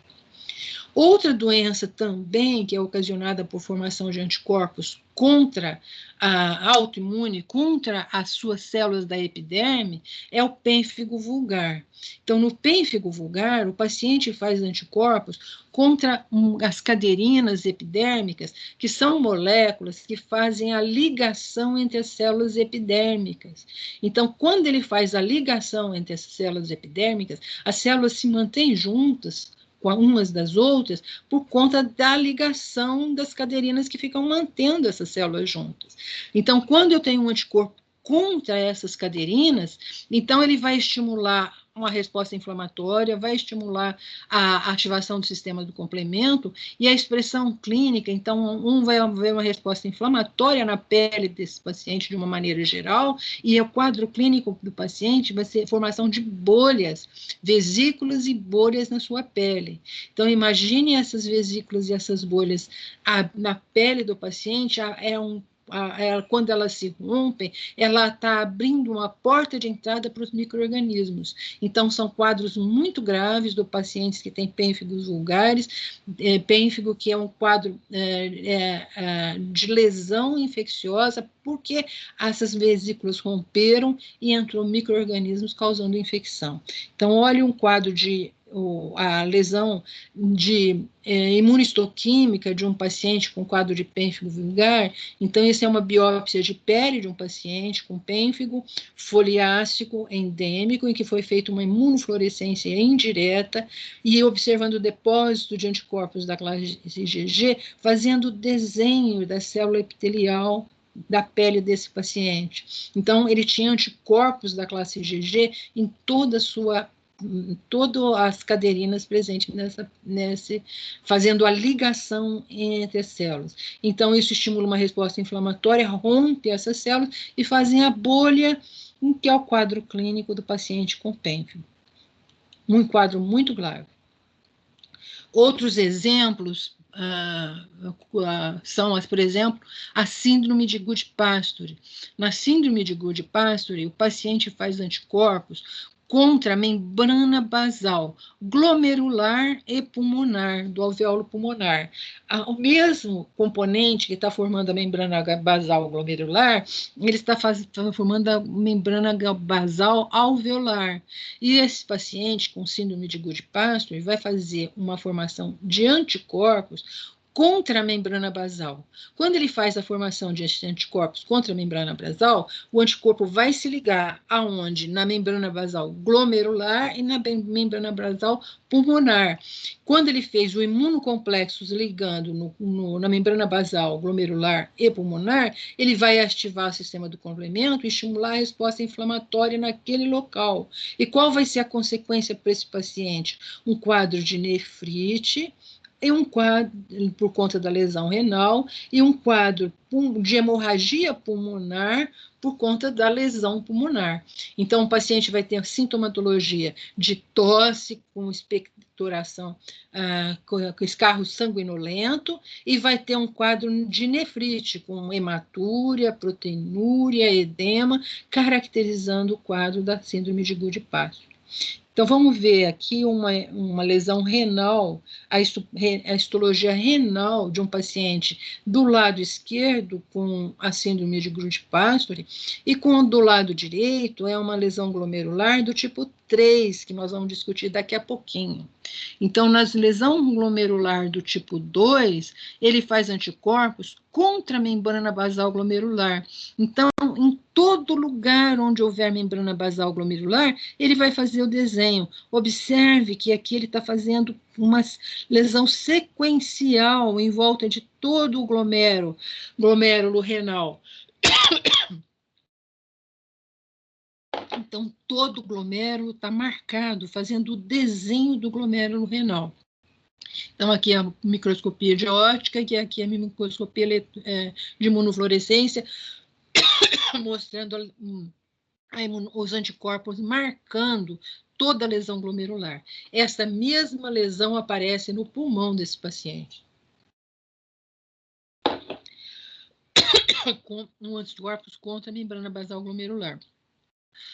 Outra doença também que é ocasionada por formação de anticorpos contra a autoimune, contra as suas células da epiderme, é o pênfigo vulgar. Então, no pênfigo vulgar, o paciente faz anticorpos contra as caderinas epidérmicas, que são moléculas que fazem a ligação entre as células epidérmicas. Então, quando ele faz a ligação entre as células epidérmicas, as células se mantêm juntas umas das outras, por conta da ligação das caderinas que ficam mantendo essas células juntas. Então, quando eu tenho um anticorpo contra essas caderinas, então ele vai estimular uma resposta inflamatória, vai estimular a ativação do sistema do complemento e a expressão clínica. Então, vai haver uma resposta inflamatória na pele desse paciente de uma maneira geral, e o quadro clínico do paciente vai ser formação de bolhas, vesículas e bolhas na sua pele. Então, imagine essas vesículas e essas bolhas na pele do paciente, quando elas se rompem, ela está abrindo uma porta de entrada para os micro-organismos. Então, são quadros muito graves do pacientes que têm pênfigos vulgares, pênfigo que é um quadro de lesão infecciosa, porque essas vesículas romperam e entrou micro-organismos causando infecção. Então, olha um quadro a lesão de imunistoquímica de um paciente com quadro de pênfigo vulgar. Então, isso é uma biópsia de pele de um paciente com pênfigo foliácico endêmico, em que foi feita uma imunofluorescência indireta e observando o depósito de anticorpos da classe IgG, fazendo o desenho da célula epitelial da pele desse paciente. Então, ele tinha anticorpos da classe IgG em todas as caderinas presentes fazendo a ligação entre as células. Então, isso estimula uma resposta inflamatória, rompe essas células e fazem a bolha, que é o quadro clínico do paciente com pênfigo. Um quadro muito grave. Outros exemplos são, por exemplo, a síndrome de Goodpasture. Na síndrome de Goodpasture, o paciente faz anticorpos contra a membrana basal, glomerular e pulmonar, do alvéolo pulmonar. O mesmo componente que está formando a membrana basal glomerular, ele está formando a membrana basal alveolar. E esse paciente com síndrome de Goodpasture vai fazer uma formação de anticorpos contra a membrana basal. Quando ele faz a formação de anticorpos contra a membrana basal, o anticorpo vai se ligar aonde? Na membrana basal glomerular e na membrana basal pulmonar. Quando ele fez o imunocomplexo ligando na membrana basal glomerular e pulmonar, ele vai ativar o sistema do complemento e estimular a resposta inflamatória naquele local. E qual vai ser a consequência para esse paciente? Um quadro de nefrite, e um quadro, por conta da lesão renal, e um quadro de hemorragia pulmonar por conta da lesão pulmonar. Então, o paciente vai ter sintomatologia de tosse com expectoração, com escarro sanguinolento, e vai ter um quadro de nefrite, com hematúria, proteinúria, edema, caracterizando o quadro da síndrome de Goodpasture. Então, vamos ver aqui uma lesão renal, a histologia renal de um paciente do lado esquerdo com a síndrome de Goodpasture e do lado direito é uma lesão glomerular do tipo 3, que nós vamos discutir daqui a pouquinho. Então, na lesão glomerular do tipo 2, ele faz anticorpos contra a membrana basal glomerular. Então, em todo lugar onde houver membrana basal glomerular, ele vai fazer o desenho. Observe que aqui ele está fazendo uma lesão sequencial em volta de todo o glomérulo renal. Então, todo o glomérulo está marcado, fazendo o desenho do glomérulo renal. Então, aqui é a microscopia de óptica, que aqui é a microscopia de imunofluorescência, mostrando os anticorpos marcando toda a lesão glomerular. Essa mesma lesão aparece no pulmão desse paciente. Com anticorpos contra a membrana basal glomerular.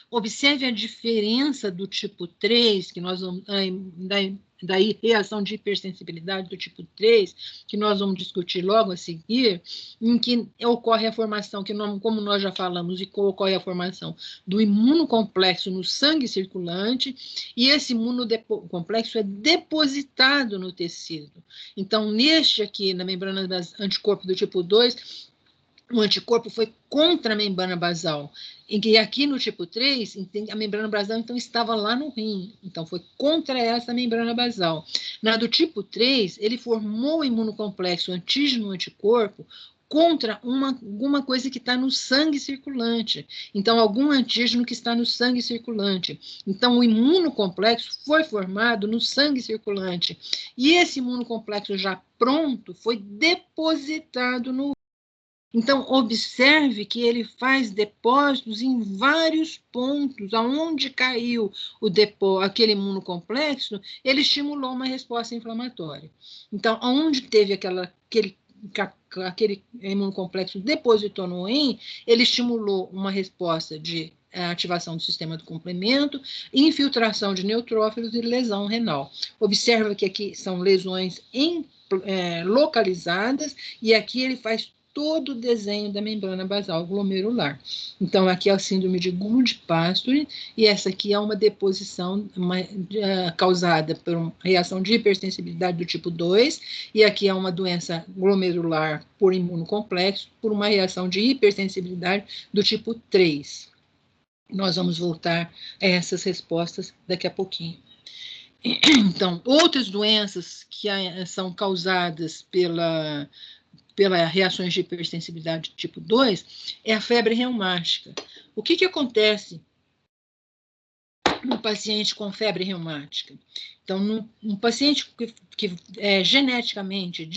Observe a diferença do tipo 3, que nós vamos, daí reação de hipersensibilidade do tipo 3, que nós vamos discutir logo a seguir, em que ocorre a formação, como nós já falamos, e ocorre a formação do imunocomplexo no sangue circulante, e esse imunocomplexo é depositado no tecido. Então, neste aqui, na membrana das anticorpos do tipo 2, o anticorpo foi contra a membrana basal, em que aqui no tipo 3, a membrana basal então estava lá no rim, então foi contra essa membrana basal. Na do tipo 3, ele formou o imunocomplexo antígeno-anticorpo contra alguma coisa que está no sangue circulante. Então, algum antígeno que está no sangue circulante. Então, o imunocomplexo foi formado no sangue circulante. E esse imunocomplexo já pronto foi depositado no. Então, observe que ele faz depósitos em vários pontos. Aonde caiu aquele imunocomplexo, ele estimulou uma resposta inflamatória. Então, aonde teve aquele imunocomplexo depositou no rim, ele estimulou uma resposta de ativação do sistema do complemento, infiltração de neutrófilos e lesão renal. Observa que aqui são lesões localizadas, e aqui ele faz todo o desenho da membrana basal glomerular. Então, aqui é a síndrome de Goodpasture, e essa aqui é uma deposição causada por uma reação de hipersensibilidade do tipo 2, e aqui é uma doença glomerular por imunocomplexo, por uma reação de hipersensibilidade do tipo 3. Nós vamos voltar a essas respostas daqui a pouquinho. Então, outras doenças que são causadas pelas reações de hipersensibilidade tipo 2, é a febre reumática. O que acontece no paciente com febre reumática? Então, um paciente que é geneticamente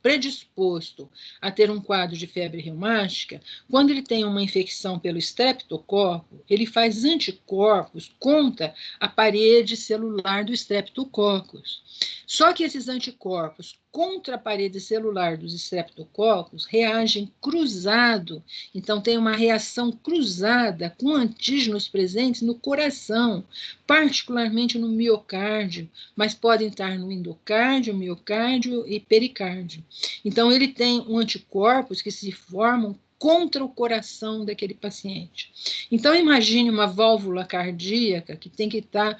predisposto a ter um quadro de febre reumática, quando ele tem uma infecção pelo streptococo, ele faz anticorpos contra a parede celular do streptococcus. Só que esses anticorpos contra a parede celular dos streptococos reagem cruzado, então tem uma reação cruzada com antígenos presentes no coração, particularmente no miocárdio, mas podem estar no endocárdio, miocárdio e pericárdio. Então, ele tem anticorpos que se formam contra o coração daquele paciente. Então, imagine uma válvula cardíaca que tem que estar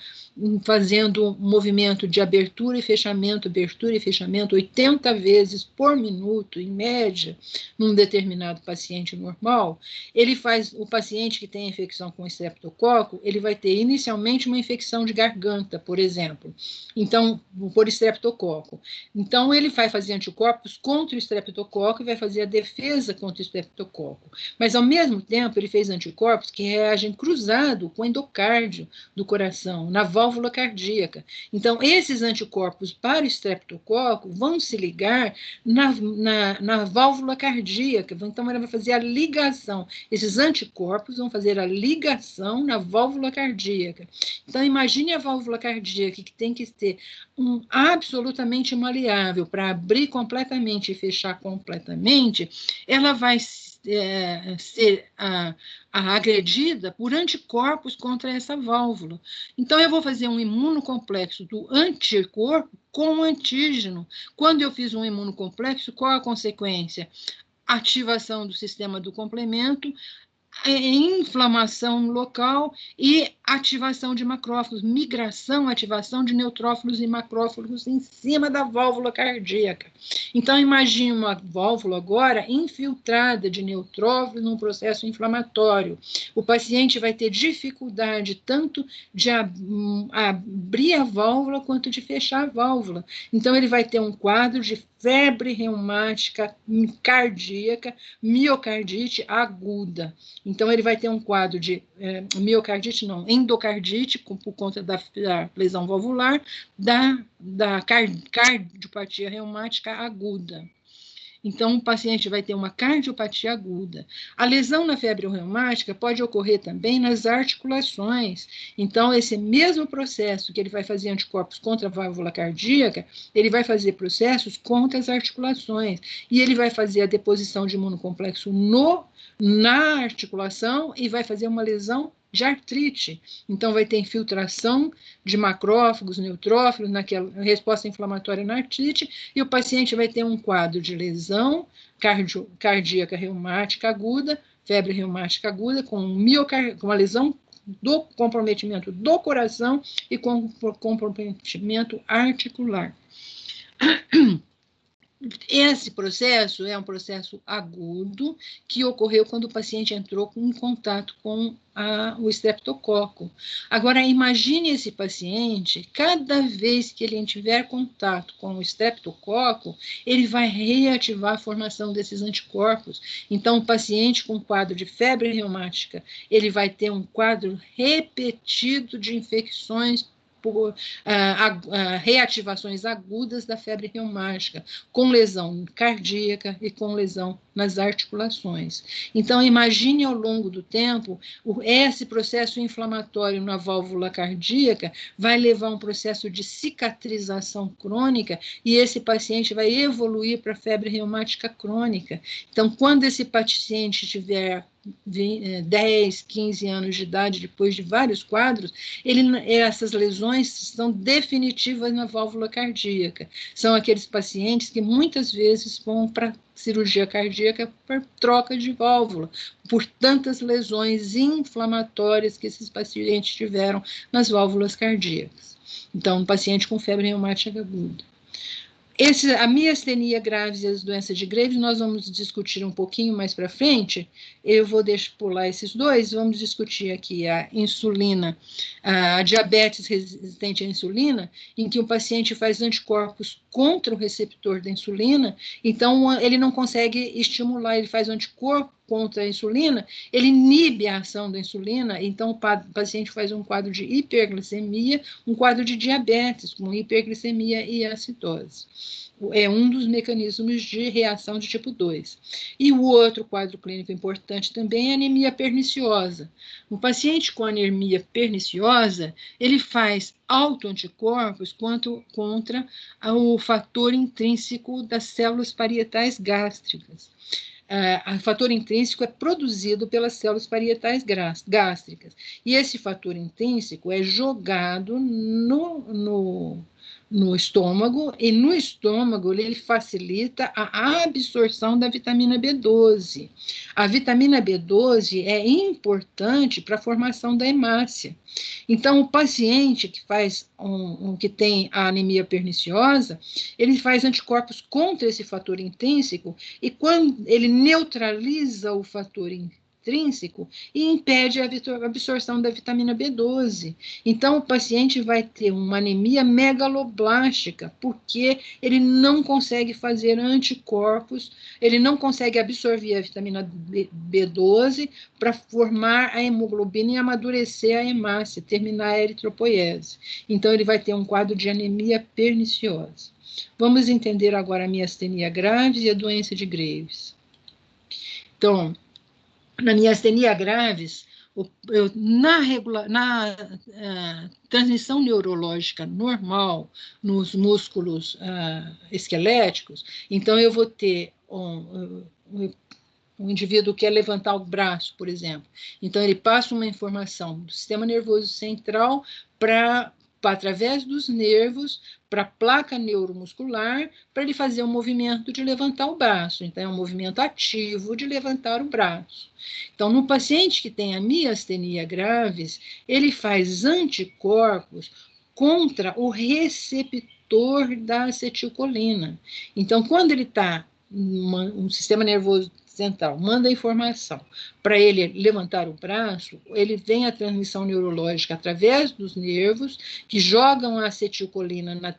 fazendo um movimento de abertura e fechamento 80 vezes por minuto, em média, num determinado paciente normal. O paciente que tem infecção com estreptococo, ele vai ter inicialmente uma infecção de garganta, por exemplo, então, por estreptococo. Então, ele vai fazer anticorpos contra o estreptococo e vai fazer a defesa contra o estreptococo. Mas, ao mesmo tempo, ele fez anticorpos que reagem cruzado com o endocárdio do coração, na válvula cardíaca. Então, esses anticorpos para o estreptococo vão se ligar na válvula cardíaca. Então, ele vai fazer a ligação. Esses anticorpos vão fazer a ligação na válvula cardíaca. Então, imagine a válvula cardíaca que tem que ter absolutamente maleável para abrir completamente e fechar completamente, ela vai ser agredida por anticorpos contra essa válvula. Então, eu vou fazer um imunocomplexo do anticorpo com antígeno. Quando eu fiz um imunocomplexo, qual a consequência? Ativação do sistema do complemento, inflamação local e ativação de macrófagos, ativação de neutrófilos e macrófagos em cima da válvula cardíaca. Então, imagine uma válvula agora infiltrada de neutrófilos num processo inflamatório. O paciente vai ter dificuldade tanto de abrir a válvula quanto de fechar a válvula. Então, ele vai ter um quadro de febre reumática cardíaca, miocardite aguda. Então, ele vai ter um quadro de endocardite, por conta da lesão valvular, da cardiopatia reumática aguda. Então, o paciente vai ter uma cardiopatia aguda. A lesão na febre reumática pode ocorrer também nas articulações. Então, esse mesmo processo que ele vai fazer anticorpos contra a válvula cardíaca, ele vai fazer processos contra as articulações. E ele vai fazer a deposição de imunocomplexo na articulação e vai fazer uma lesão de artrite. Então, vai ter infiltração de macrófagos, neutrófilos, naquela resposta inflamatória na artrite, e o paciente vai ter um quadro de lesão cardíaca reumática aguda, febre reumática aguda, com uma lesão do comprometimento do coração e com comprometimento articular. Esse processo é um processo agudo que ocorreu quando o paciente entrou em contato com o estreptococo. Agora, imagine esse paciente, cada vez que ele tiver contato com o estreptococo, ele vai reativar a formação desses anticorpos. Então, o paciente com quadro de febre reumática, ele vai ter um quadro repetido de infecções por reativações agudas da febre reumática, com lesão cardíaca e com lesão nas articulações. Então, imagine ao longo do tempo, esse processo inflamatório na válvula cardíaca vai levar a um processo de cicatrização crônica e esse paciente vai evoluir para febre reumática crônica. Então, quando esse paciente tiver 10, 15 anos de idade, depois de vários quadros, essas lesões são definitivas na válvula cardíaca. São aqueles pacientes que muitas vezes vão para cirurgia cardíaca por troca de válvula, por tantas lesões inflamatórias que esses pacientes tiveram nas válvulas cardíacas. Então, um paciente com febre reumática aguda. A miastenia graves e as doenças de Graves, nós vamos discutir um pouquinho mais para frente. Eu vou pular esses dois, vamos discutir aqui a insulina, a diabetes resistente à insulina, em que o paciente faz anticorpos contra o receptor da insulina, então ele não consegue estimular, ele faz anticorpo contra a insulina, ele inibe a ação da insulina, então o paciente faz um quadro de hiperglicemia, um quadro de diabetes, com hiperglicemia e acidose. É um dos mecanismos de reação de tipo 2. E o outro quadro clínico importante também é a anemia perniciosa. No paciente com anemia perniciosa, ele faz autoanticorpos contra o fator intrínseco das células parietais gástricas. O fator intrínseco é produzido pelas células parietais gástricas. E esse fator intrínseco é jogado no no estômago, e no estômago ele facilita a absorção da vitamina B12. A vitamina B12 é importante para a formação da hemácia. Então, o paciente que que tem a anemia perniciosa, ele faz anticorpos contra esse fator intrínseco, e quando ele neutraliza o fator intrínseco e impede a absorção da vitamina B12. Então, o paciente vai ter uma anemia megaloblástica, porque ele não consegue fazer anticorpos, ele não consegue absorver a vitamina B12 para formar a hemoglobina e amadurecer a hemácia, terminar a eritropoiese. Então, ele vai ter um quadro de anemia perniciosa. Vamos entender agora a miastenia graves e a doença de Graves. Então, na miastenia graves, na transmissão neurológica normal, nos músculos esqueléticos, então eu vou ter um indivíduo que quer levantar o braço, por exemplo. Então, ele passa uma informação do sistema nervoso central através dos nervos, para a placa neuromuscular, para ele fazer um movimento de levantar o braço. Então, é um movimento ativo de levantar o braço. Então, no paciente que tem a miastenia graves, ele faz anticorpos contra o receptor da acetilcolina. Então, quando ele está um sistema nervoso central manda a informação para ele levantar o braço, ele vem a transmissão neurológica através dos nervos que jogam a acetilcolina na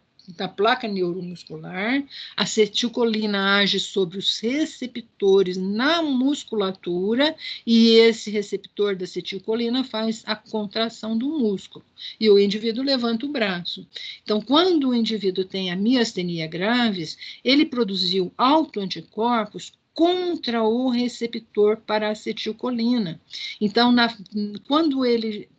placa neuromuscular. A acetilcolina age sobre os receptores na musculatura e esse receptor da acetilcolina faz a contração do músculo e o indivíduo levanta o braço. Então, quando o indivíduo tem a miastenia graves, ele produziu autoanticorpos contra o receptor para acetilcolina. Então, quando ele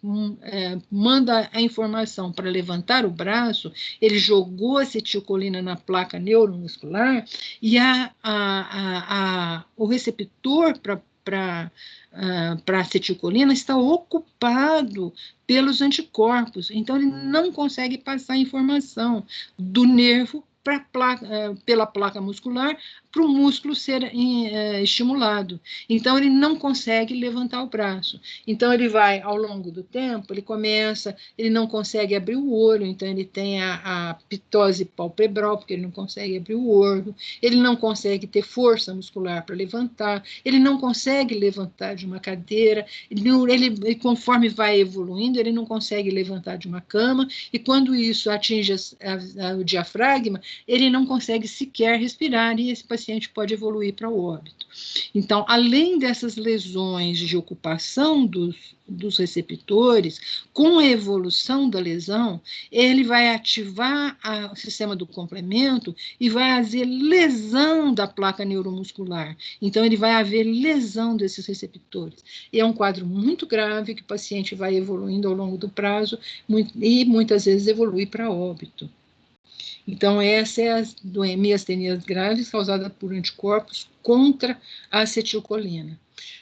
manda a informação para levantar o braço, ele jogou a acetilcolina na placa neuromuscular e o receptor para acetilcolina está ocupado pelos anticorpos. Então, ele não consegue passar a informação do nervo pela placa muscular para o músculo ser estimulado. Então, ele não consegue levantar o braço. Então, ele vai, ao longo do tempo, ele não consegue abrir o olho, então ele tem a ptose palpebral, porque ele não consegue abrir o olho, ele não consegue ter força muscular para levantar, ele não consegue levantar de uma cadeira, ele conforme vai evoluindo, ele não consegue levantar de uma cama, e quando isso atinge o diafragma, ele não consegue sequer respirar, e esse paciente pode evoluir para o óbito. Então, além dessas lesões de ocupação dos receptores, com a evolução da lesão, ele vai ativar o sistema do complemento e vai haver lesão da placa neuromuscular. Então, ele vai haver lesão desses receptores. E é um quadro muito grave que o paciente vai evoluindo ao longo do prazo e muitas vezes evolui para óbito. Então, essa é a miastenia graves causada por anticorpos contra a acetilcolina.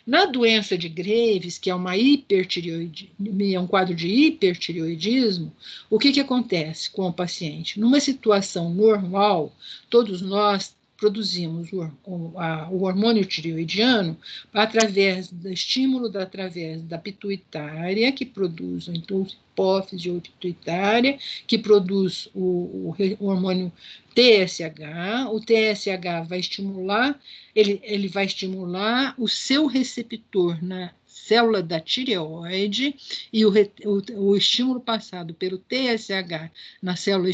Na doença de Graves, que é um quadro de hipertireoidismo, o que acontece com o paciente? Numa situação normal, todos nós produzimos o hormônio tireoidiano através do estímulo através da pituitária, que produz então hipófise ou pituitária, que produz o hormônio TSH. O TSH vai estimular, ele vai estimular o seu receptor na célula da tireoide, e o estímulo passado pelo TSH na célula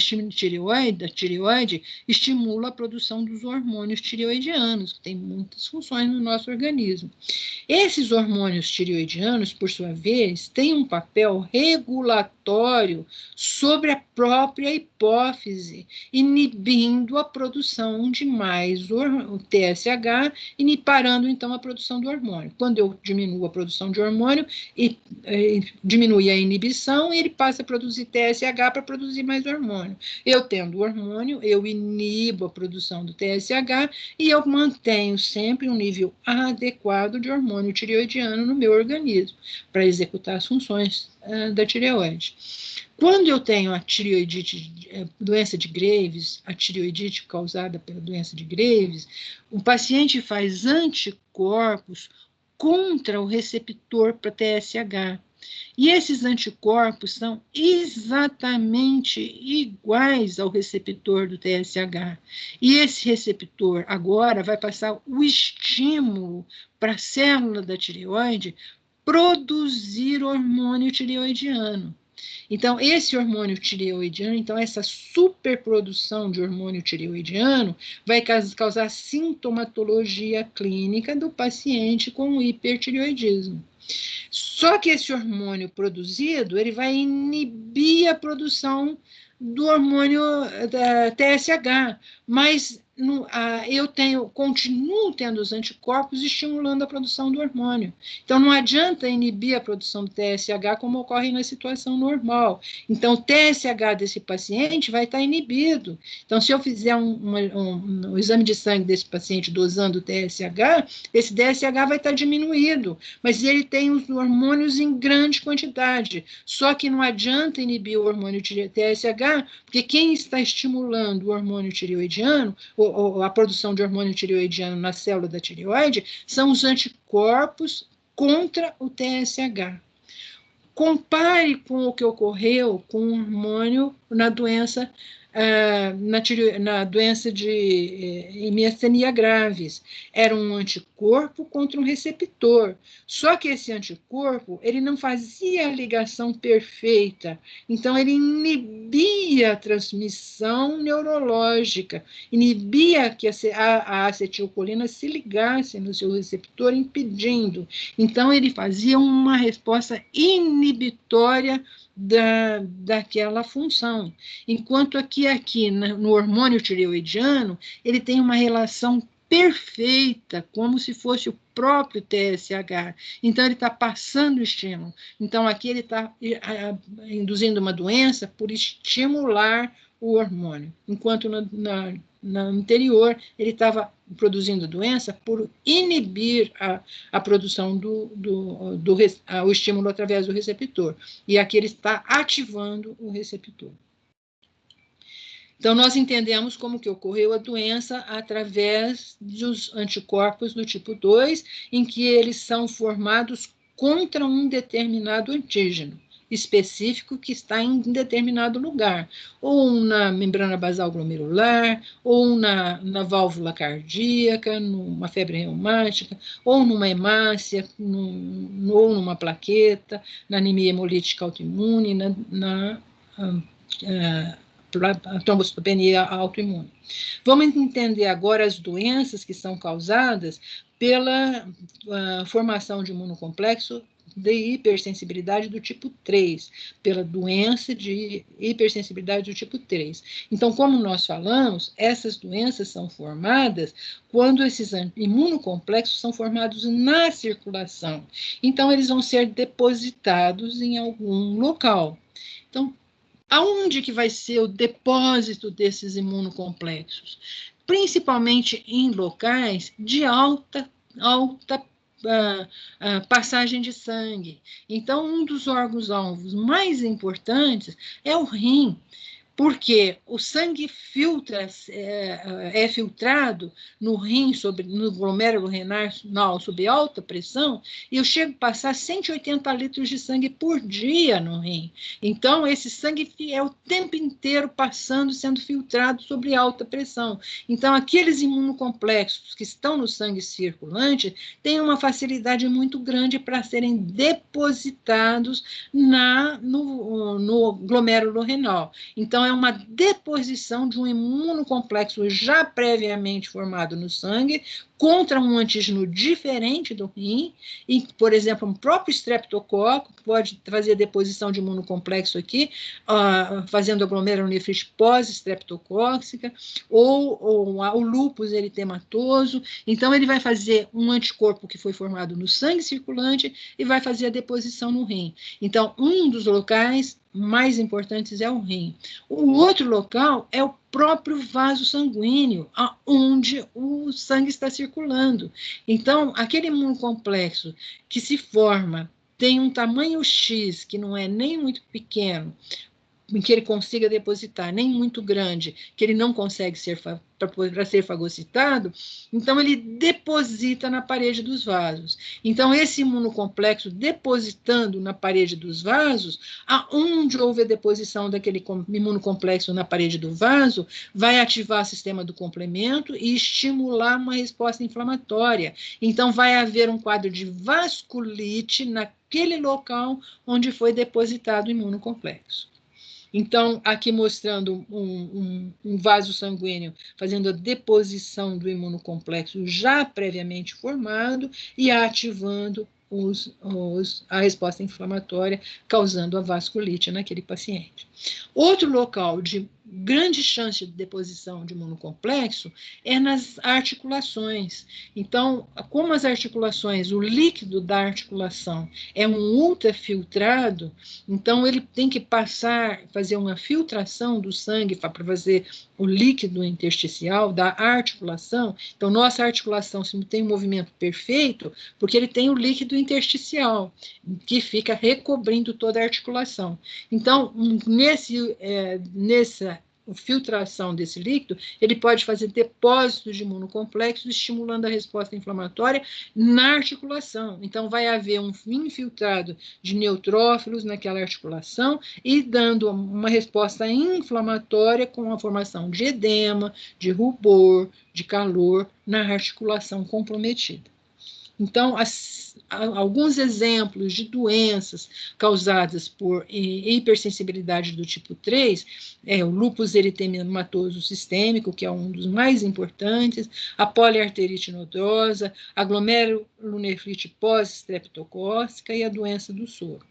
da tireoide estimula a produção dos hormônios tireoidianos, que tem muitas funções no nosso organismo. Esses hormônios tireoidianos, por sua vez, têm um papel regulatório sobre a própria hipófise, inibindo a produção de mais o TSH e parando, então, a produção do hormônio. Quando eu diminuo a produção de hormônio, diminui a inibição, e ele passa a produzir TSH para produzir mais hormônio. Eu tendo hormônio, eu inibo a produção do TSH e eu mantenho sempre um nível adequado de hormônio tireoidiano no meu organismo, para executar as funções da tireoide. Quando eu tenho a tireoidite, doença de Graves, a tireoidite causada pela doença de Graves, o paciente faz anticorpos contra o receptor para TSH. E esses anticorpos são exatamente iguais ao receptor do TSH. E esse receptor agora vai passar o estímulo para a célula da tireoide produzir hormônio tireoidiano. Então, esse hormônio tireoidiano, então, essa superprodução de hormônio tireoidiano vai causar sintomatologia clínica do paciente com hipertireoidismo. Só que esse hormônio produzido, ele vai inibir a produção do hormônio da TSH, mas eu continuo tendo os anticorpos estimulando a produção do hormônio. Então, não adianta inibir a produção do TSH como ocorre na situação normal. Então, o TSH desse paciente vai estar inibido. Então, se eu fizer um exame de sangue desse paciente dosando o TSH, esse TSH vai estar diminuído, mas ele tem os hormônios em grande quantidade. Só que não adianta inibir o hormônio TSH, porque quem está estimulando o hormônio tireoidiano, a produção de hormônio tireoidiano na célula da tireoide, são os anticorpos contra o TSH. Compare com o que ocorreu com o hormônio na doença na doença de miastenia graves. Era um anticorpo contra um receptor. Só que esse anticorpo, ele não fazia a ligação perfeita. Então, ele inibia a transmissão neurológica, inibia que a acetilcolina se ligasse no seu receptor, impedindo. Então, ele fazia uma resposta inibitória daquela função. Enquanto aqui no hormônio tireoidiano, ele tem uma relação perfeita, como se fosse o próprio TSH. Então, ele está passando o estímulo. Então, aqui ele está induzindo uma doença por estimular o hormônio, enquanto na anterior ele estava produzindo doença por inibir a produção o estímulo através do receptor. E aqui ele está ativando o receptor. Então, nós entendemos como que ocorreu a doença através dos anticorpos do tipo 2, em que eles são formados contra um determinado antígeno específico que está em determinado lugar, ou na membrana basal glomerular, ou na válvula cardíaca, numa febre reumática, ou numa hemácia, ou numa plaqueta, na anemia hemolítica autoimune, na trombocitopenia autoimune. Vamos entender agora as doenças que são causadas pela formação de imunocomplexo de hipersensibilidade do tipo 3, pela doença de hipersensibilidade do tipo 3. Então, como nós falamos, essas doenças são formadas quando esses imunocomplexos são formados na circulação. Então, eles vão ser depositados em algum local. Então, aonde que vai ser o depósito desses imunocomplexos? Principalmente em locais de alta passagem de sangue. Então, um dos órgãos-alvos mais importantes é o rim, porque o sangue é filtrado no rim, no glomérulo renal, sob alta pressão, e eu chego a passar 180 litros de sangue por dia no rim. Então, esse sangue é o tempo inteiro passando, sendo filtrado sob alta pressão. Então, aqueles imunocomplexos que estão no sangue circulante têm uma facilidade muito grande para serem depositados no glomérulo renal. Então, é uma deposição de um imunocomplexo já previamente formado no sangue contra um antígeno diferente do rim, e, por exemplo, um próprio streptococo pode fazer a deposição de imunocomplexo aqui, fazendo a glomerulonefrite pós-streptocóxica, ou o lúpus eritematoso. Então, ele vai fazer um anticorpo que foi formado no sangue circulante e vai fazer a deposição no rim. Então, um dos locais mais importantes é o rim. O outro local é o próprio vaso sanguíneo, onde o sangue está circulando. Então, aquele imunocomplexo que se forma, tem um tamanho X, que não é nem muito pequeno, em que ele consiga depositar, nem muito grande, que ele não consegue ser para ser fagocitado, então ele deposita na parede dos vasos. Então, esse imunocomplexo depositando na parede dos vasos, aonde houve a deposição daquele imunocomplexo na parede do vaso, vai ativar o sistema do complemento e estimular uma resposta inflamatória. Então, vai haver um quadro de vasculite naquele local onde foi depositado o imunocomplexo. Então, aqui mostrando um vaso sanguíneo fazendo a deposição do imunocomplexo já previamente formado e ativando a resposta inflamatória, causando a vasculite naquele paciente. Outro local de grande chance de deposição de imunocomplexo é nas articulações. Então, como as articulações, o líquido da articulação é um ultrafiltrado, então ele tem que fazer uma filtração do sangue para fazer o líquido intersticial da articulação. Então, nossa articulação se tem um movimento perfeito, porque ele tem o líquido intersticial, que fica recobrindo toda a articulação. Então, nessa filtração desse líquido, ele pode fazer depósitos de imunocomplexos, estimulando a resposta inflamatória na articulação. Então, vai haver um infiltrado de neutrófilos naquela articulação e dando uma resposta inflamatória com a formação de edema, de rubor, de calor na articulação comprometida. Então, alguns exemplos de doenças causadas por hipersensibilidade do tipo 3 é o lúpus eritematoso sistêmico, que é um dos mais importantes, a poliarterite nodosa, a glomerulonefrite pós-streptocócica e a doença do soro.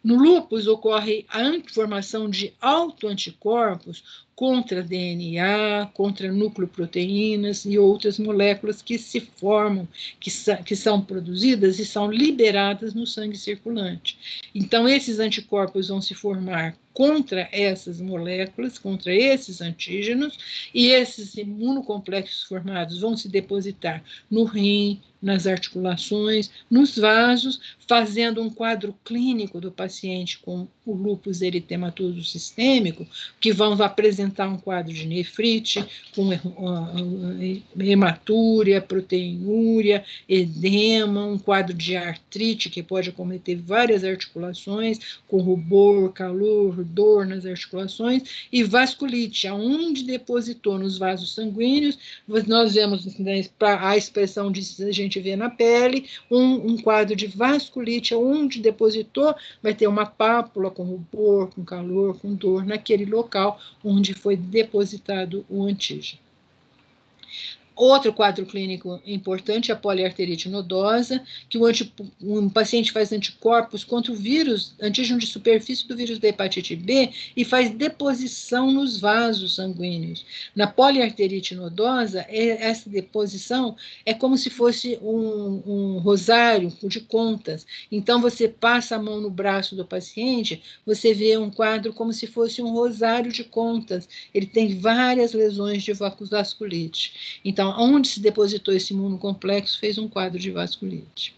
No lúpus ocorre a formação de autoanticorpos contra DNA, contra nucleoproteínas e outras moléculas que se formam, que são produzidas e são liberadas no sangue circulante. Então, esses anticorpos vão se formar contra essas moléculas, contra esses antígenos, e esses imunocomplexos formados vão se depositar no rim, nas articulações, nos vasos, fazendo um quadro clínico do paciente com o lúpus eritematoso sistêmico, que vão apresentar um quadro de nefrite, com hematúria, proteinúria, edema, um quadro de artrite, que pode acometer várias articulações, com rubor, calor, dor nas articulações, e vasculite, aonde depositou nos vasos sanguíneos, nós vemos a expressão de a gente vê na pele, um quadro de vasculite, onde depositou, vai ter uma pápula com rubor, com calor, com dor, naquele local onde foi depositado o antígeno. Outro quadro clínico importante é a poliarterite nodosa, que um paciente faz anticorpos contra o vírus, antígeno de superfície do vírus da hepatite B, e faz deposição nos vasos sanguíneos. Na poliarterite nodosa, essa deposição é como se fosse um rosário de contas. Então, você passa a mão no braço do paciente, você vê um quadro como se fosse um rosário de contas. Ele tem várias lesões de vasculite. Então, onde se depositou esse imunocomplexo, fez um quadro de vasculite.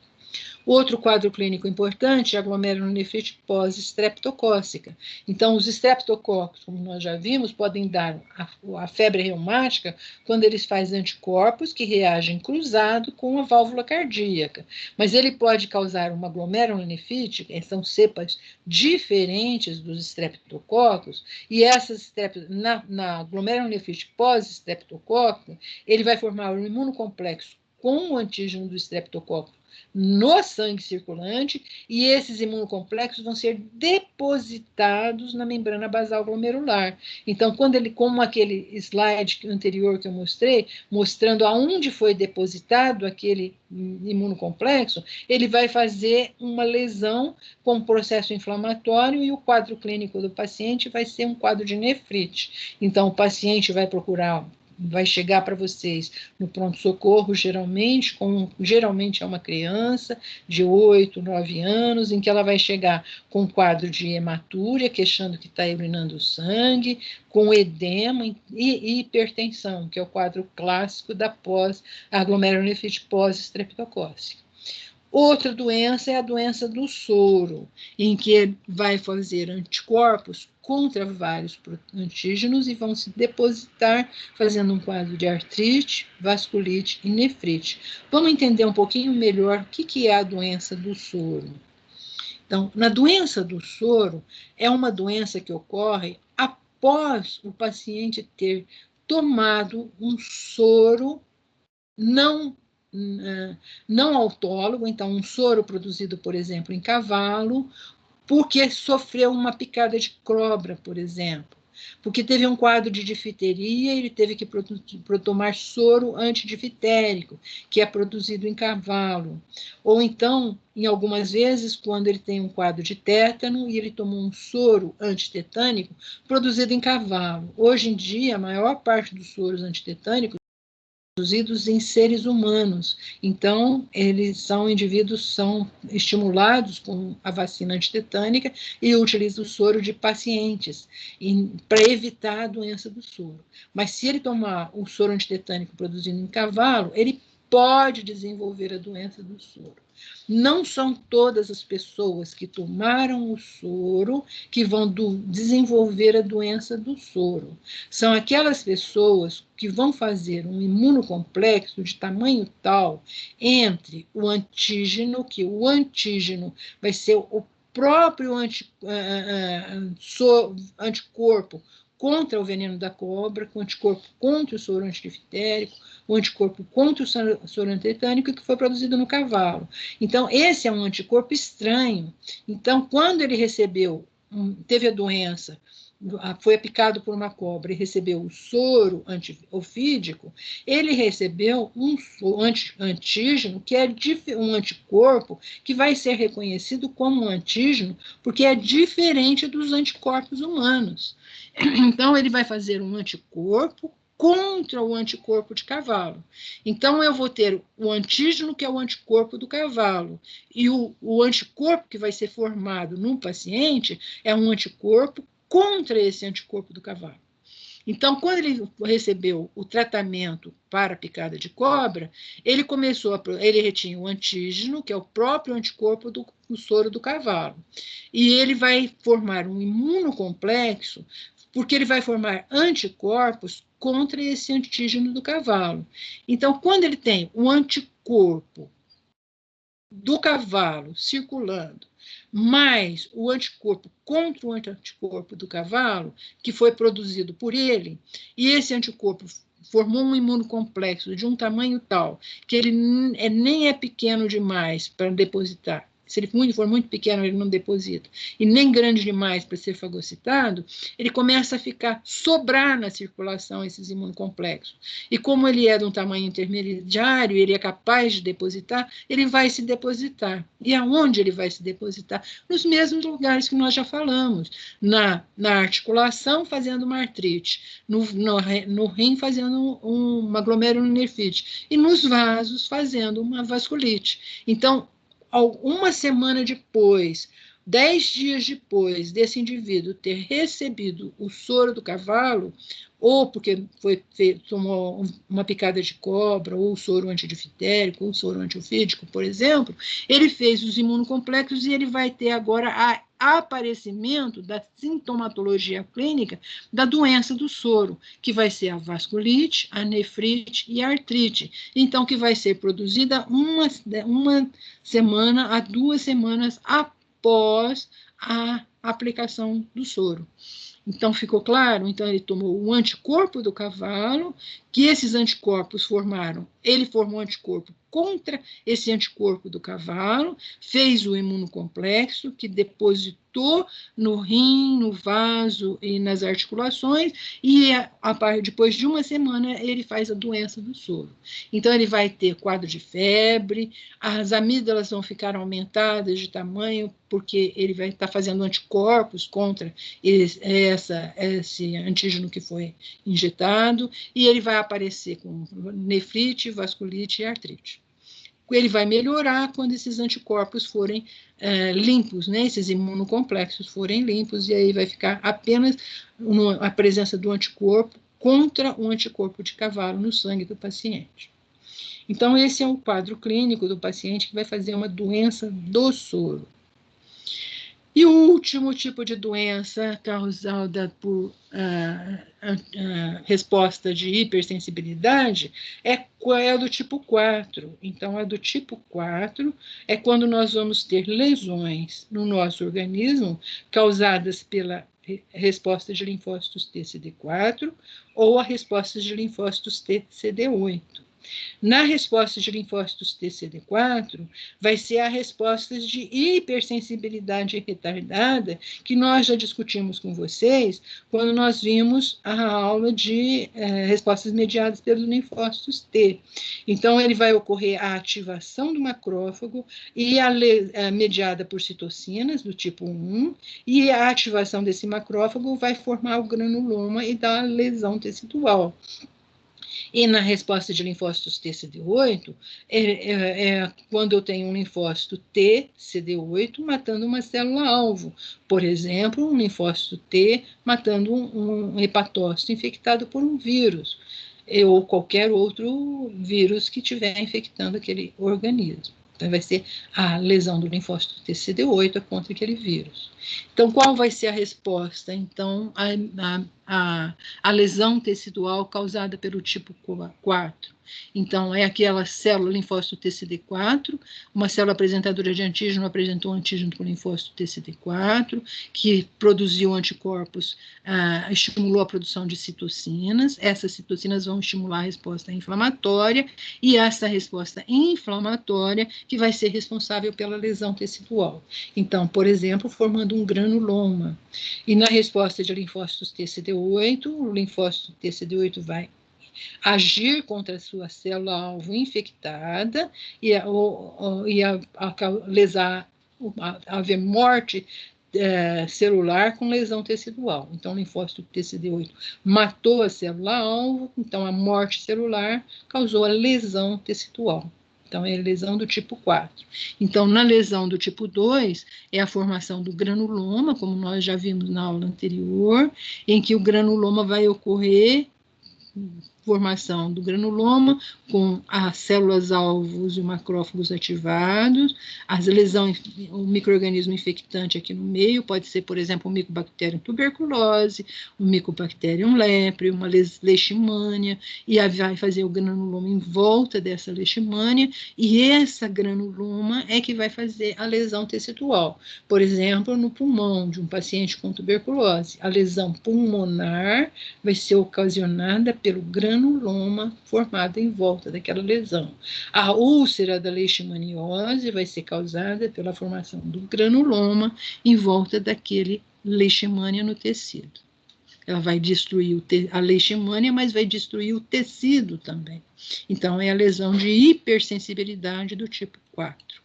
Outro quadro clínico importante é a glomerulonefrite pós-streptocócica. Então, os estreptococos, como nós já vimos, podem dar a febre reumática quando eles fazem anticorpos que reagem cruzado com a válvula cardíaca. Mas ele pode causar uma glomerulonefrite, são cepas diferentes dos estreptococos, e essas na glomerulonefrite pós-streptocócica, ele vai formar um imunocomplexo com o antígeno do estreptococo no sangue circulante, e esses imunocomplexos vão ser depositados na membrana basal glomerular. Então, como aquele slide anterior que eu mostrei, mostrando aonde foi depositado aquele imunocomplexo, ele vai fazer uma lesão com processo inflamatório, e o quadro clínico do paciente vai ser um quadro de nefrite. Então, o paciente vai chegar para vocês no pronto-socorro, geralmente é uma criança de 8, 9 anos, em que ela vai chegar com um quadro de hematúria, queixando que está urinando sangue, com edema e hipertensão, que é o quadro clássico da glomerulonefrite pós-streptocócica. Outra doença é a doença do soro, em que vai fazer anticorpos contra vários antígenos e vão se depositar, fazendo um quadro de artrite, vasculite e nefrite. Vamos entender um pouquinho melhor o que é a doença do soro. Então, na doença do soro, é uma doença que ocorre após o paciente ter tomado um soro não autólogo, então um soro produzido, por exemplo, em cavalo, porque sofreu uma picada de cobra, por exemplo, porque teve um quadro de difteria, ele teve que tomar soro antidifitérico, que é produzido em cavalo. Ou então, em algumas vezes, quando ele tem um quadro de tétano e ele tomou um soro antitetânico produzido em cavalo. Hoje em dia, a maior parte dos soros antitetânicos produzidos em seres humanos. Então, indivíduos são estimulados com a vacina antitetânica e utilizam o soro de pacientes para evitar a doença do soro. Mas se ele tomar o soro antitetânico produzido em cavalo, ele pode desenvolver a doença do soro. Não são todas as pessoas que tomaram o soro que vão desenvolver a doença do soro. São aquelas pessoas que vão fazer um imunocomplexo de tamanho tal entre o antígeno, que o antígeno vai ser o próprio anticorpo contra o veneno da cobra, o anticorpo contra o soro antidifitérico, o anticorpo contra o soro antitetânico que foi produzido no cavalo. Então, esse é um anticorpo estranho. Então, quando ele teve a doença, foi picado por uma cobra e recebeu o soro antiofídico, ele recebeu um antígeno, que é um anticorpo que vai ser reconhecido como um antígeno, porque é diferente dos anticorpos humanos. Então, ele vai fazer um anticorpo contra o anticorpo de cavalo. Então, eu vou ter o antígeno, que é o anticorpo do cavalo, e o anticorpo que vai ser formado no paciente é um anticorpo contra esse anticorpo do cavalo. Então, quando ele recebeu o tratamento para a picada de cobra, ele retinha o antígeno, que é o próprio anticorpo do soro do cavalo, e ele vai formar um imunocomplexo, porque ele vai formar anticorpos contra esse antígeno do cavalo. Então, quando ele tem o anticorpo do cavalo circulando, mais o anticorpo contra o anticorpo do cavalo, que foi produzido por ele, e esse anticorpo formou um imunocomplexo de um tamanho tal que ele nem é pequeno demais para depositar. Se ele for muito pequeno, ele não deposita, e nem grande demais para ser fagocitado, ele começa a sobrar na circulação esses imunocomplexos. E como ele é de um tamanho intermediário, ele é capaz de depositar, ele vai se depositar. E aonde ele vai se depositar? Nos mesmos lugares que nós já falamos, na articulação, fazendo uma artrite, no rim, fazendo uma glomerulonefrite, e nos vasos, fazendo uma vasculite. Então, uma semana depois, 10 dias depois desse indivíduo ter recebido o soro do cavalo, ou porque tomou uma picada de cobra, ou soro antidifitérico, ou soro antiofídico, por exemplo, ele fez os imunocomplexos e ele vai ter agora aparecimento da sintomatologia clínica da doença do soro, que vai ser a vasculite, a nefrite e a artrite. Então, que vai ser produzida uma semana a 2 semanas após a aplicação do soro. Então, ficou claro? Então, ele tomou o anticorpo do cavalo, que esses anticorpos ele formou um anticorpo contra esse anticorpo do cavalo, fez o imunocomplexo, que depositou no rim, no vaso e nas articulações, e depois de uma semana ele faz a doença do soro. Então, ele vai ter quadro de febre, as amígdalas vão ficar aumentadas de tamanho, porque ele vai estar fazendo anticorpos contra esse antígeno que foi injetado, e ele vai aparecer com nefrite, vasculite e artrite. Ele vai melhorar quando esses anticorpos forem limpos, né? Esses imunocomplexos forem limpos, e aí vai ficar apenas a presença do anticorpo contra o anticorpo de cavalo no sangue do paciente. Então, esse é o quadro clínico do paciente que vai fazer uma doença do soro. E o último tipo de doença causada por resposta de hipersensibilidade é do tipo 4. Então, a do tipo 4 é quando nós vamos ter lesões no nosso organismo causadas pela resposta de linfócitos TCD4 ou a resposta de linfócitos TCD8. Na resposta de linfócitos TCD4, vai ser a resposta de hipersensibilidade retardada, que nós já discutimos com vocês quando nós vimos a aula de respostas mediadas pelos linfócitos T. Então, ele vai ocorrer a ativação do macrófago e mediada por citocinas do tipo 1, e a ativação desse macrófago vai formar o granuloma e dar lesão tecidual. E na resposta de linfócitos TCD8, quando eu tenho um linfócito TCD8 matando uma célula-alvo. Por exemplo, um linfócito T matando um hepatócito infectado por um vírus, ou qualquer outro vírus que estiver infectando aquele organismo. Então, vai ser a lesão do linfócito TCD8 contra aquele vírus. Então, qual vai ser a resposta? Então, a lesão tecidual causada pelo tipo 4. Então, é aquela célula linfócito TCD4, uma célula apresentadora de antígeno apresentou antígeno com linfócito TCD4, que produziu anticorpos, estimulou a produção de citocinas. Essas citocinas vão estimular a resposta inflamatória, e essa resposta inflamatória que vai ser responsável pela lesão tecidual. Então, por exemplo, formando um granuloma. E na resposta de linfócitos TCD8, o linfócito TCD8 vai agir contra a sua célula-alvo infectada e haver morte celular com lesão tecidual. Então, o linfócito TCD8 matou a célula-alvo, então a morte celular causou a lesão tecidual. Então, é a lesão do tipo 4. Então, na lesão do tipo 2, é a formação do granuloma, como nós já vimos na aula anterior, em que o granuloma vai ocorrer formação do granuloma com as células-alvos e macrófagos ativados, as lesões, o micro-organismo infectante aqui no meio, pode ser, por exemplo, o Mycobacterium tuberculose, o Mycobacterium lepre, uma leishmania, e vai fazer o granuloma em volta dessa leishmania, e essa granuloma é que vai fazer a lesão tecidual. Por exemplo, no pulmão de um paciente com tuberculose, a lesão pulmonar vai ser ocasionada pelo granuloma formado em volta daquela lesão. A úlcera da leishmaniose vai ser causada pela formação do granuloma em volta daquele leishmania no tecido. Ela vai destruir a leishmania, mas vai destruir o tecido também. Então, é a lesão de hipersensibilidade do tipo 4.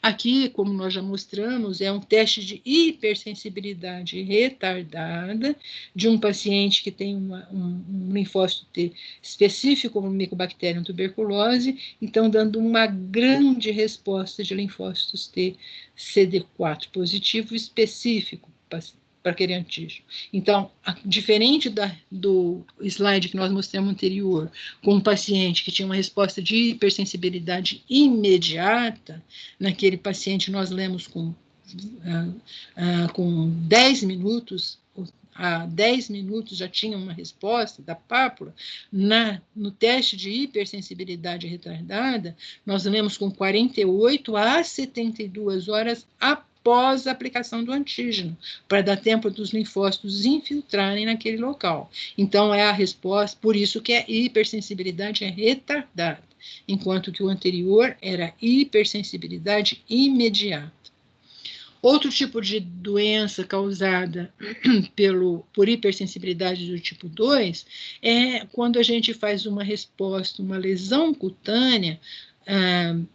Aqui, como nós já mostramos, é um teste de hipersensibilidade retardada de um paciente que tem um linfócito T específico para o Mycobacterium tuberculose, então dando uma grande resposta de linfócitos T CD4 positivo específico para aquele antígeno. Então, diferente do slide que nós mostramos anterior, com um paciente que tinha uma resposta de hipersensibilidade imediata, naquele paciente nós lemos com 10 minutos, a 10 minutos já tinha uma resposta da pápula. No teste de hipersensibilidade retardada, nós lemos com 48 a 72 horas após a aplicação do antígeno, para dar tempo dos linfócitos infiltrarem naquele local. Então, é a resposta, por isso que a hipersensibilidade é retardada, enquanto que o anterior era hipersensibilidade imediata. Outro tipo de doença causada por hipersensibilidade do tipo 2 é quando a gente faz uma resposta, uma lesão cutânea,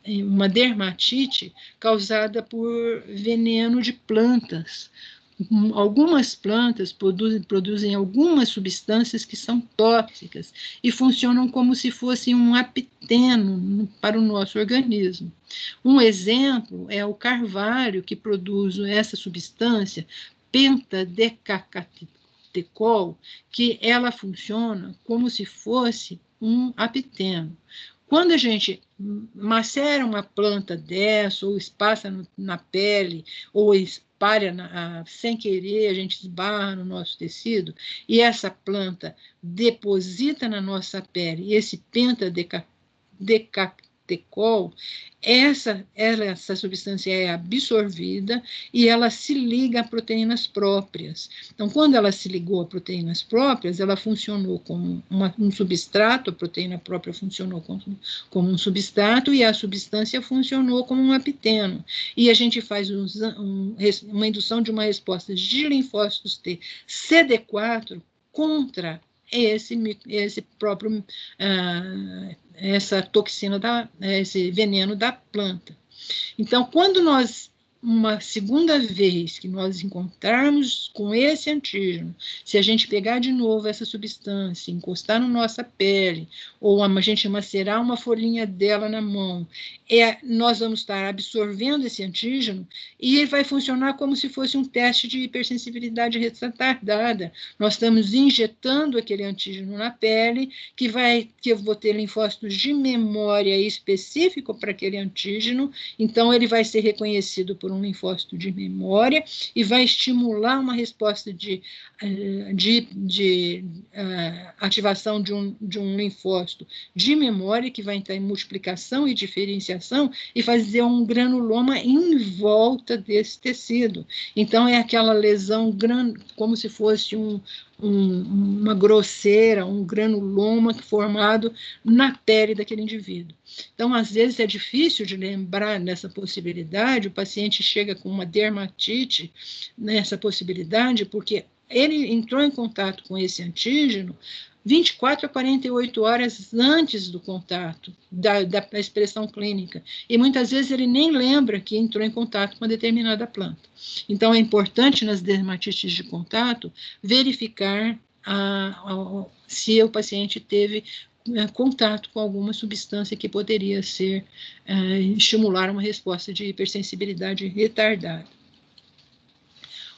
uma dermatite causada por veneno de plantas. Algumas plantas produzem algumas substâncias que são tóxicas e funcionam como se fosse um apiteno para o nosso organismo. Um exemplo é o carvalho, que produz essa substância, pentadecacatecol, que ela funciona como se fosse um apiteno. quando a gente macera uma planta dessa, ou passa na pele, ou espalha sem querer, a gente esbarra no nosso tecido, e essa planta deposita na nossa pele, e esse pentadecactecol, essa substância é absorvida e ela se liga a proteínas próprias. Então, quando ela se ligou a proteínas próprias, ela funcionou como um substrato, a proteína própria funcionou como um substrato e a substância funcionou como um apiteno. E a gente faz uma indução de uma resposta de linfócitos T CD4 contra esse próprio essa toxina, esse veneno da planta. Então, quando uma segunda vez que nós encontrarmos com esse antígeno, se a gente pegar de novo essa substância, encostar na nossa pele, ou a gente macerar uma folhinha dela na mão, nós vamos estar absorvendo esse antígeno e ele vai funcionar como se fosse um teste de hipersensibilidade retardada. Nós estamos injetando aquele antígeno na pele, que eu vou ter linfócitos de memória específico para aquele antígeno, então ele vai ser reconhecido por um linfócito de memória e vai estimular uma resposta de ativação de um linfócito de memória, que vai entrar em multiplicação e diferenciação e fazer um granuloma em volta desse tecido. Então, é aquela lesão como se fosse uma grosseira, um granuloma formado na pele daquele indivíduo. Então, às vezes, é difícil de lembrar dessa possibilidade, o paciente chega com uma dermatite nessa possibilidade, porque ele entrou em contato com esse antígeno 24 a 48 horas antes do contato, da expressão clínica. E muitas vezes ele nem lembra que entrou em contato com uma determinada planta. Então, é importante nas dermatites de contato verificar se o paciente teve contato com alguma substância que poderia estimular uma resposta de hipersensibilidade retardada.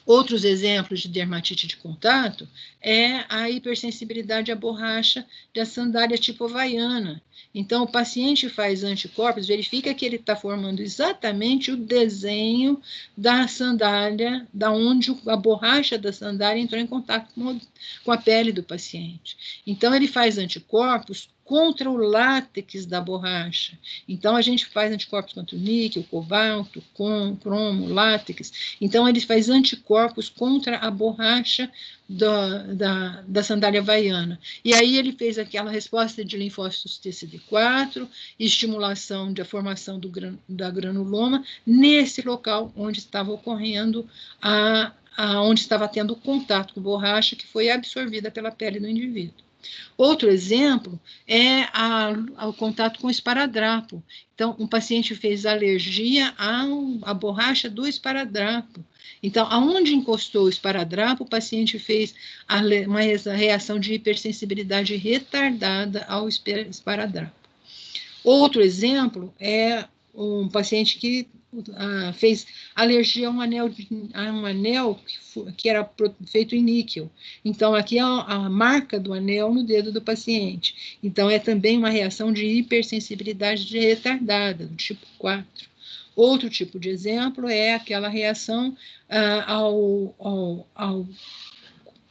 Outros exemplos de dermatite de contato é a hipersensibilidade à borracha da sandália tipo havaiana. Então, o paciente faz anticorpos, verifica que ele está formando exatamente o desenho da sandália, da onde a borracha da sandália entrou em contato com a pele do paciente. Então, ele faz anticorpos contra o látex da borracha. Então, a gente faz anticorpos contra o níquel, cobalto, cromo, látex. Então, ele faz anticorpos contra a borracha da sandália havaiana. E aí ele fez aquela resposta de linfócitos TCD4, estimulação da formação da granuloma nesse local onde estava ocorrendo onde estava tendo contato com borracha que foi absorvida pela pele do indivíduo. Outro exemplo é o contato com esparadrapo. Então, um paciente fez alergia à borracha do esparadrapo. Então, aonde encostou o esparadrapo, o paciente fez uma reação de hipersensibilidade retardada ao esparadrapo. Outro exemplo é um paciente que fez alergia a um anel que era feito em níquel. Então, aqui é a marca do anel no dedo do paciente. Então, é também uma reação de hipersensibilidade retardada, do tipo 4. Outro tipo de exemplo é aquela reação ao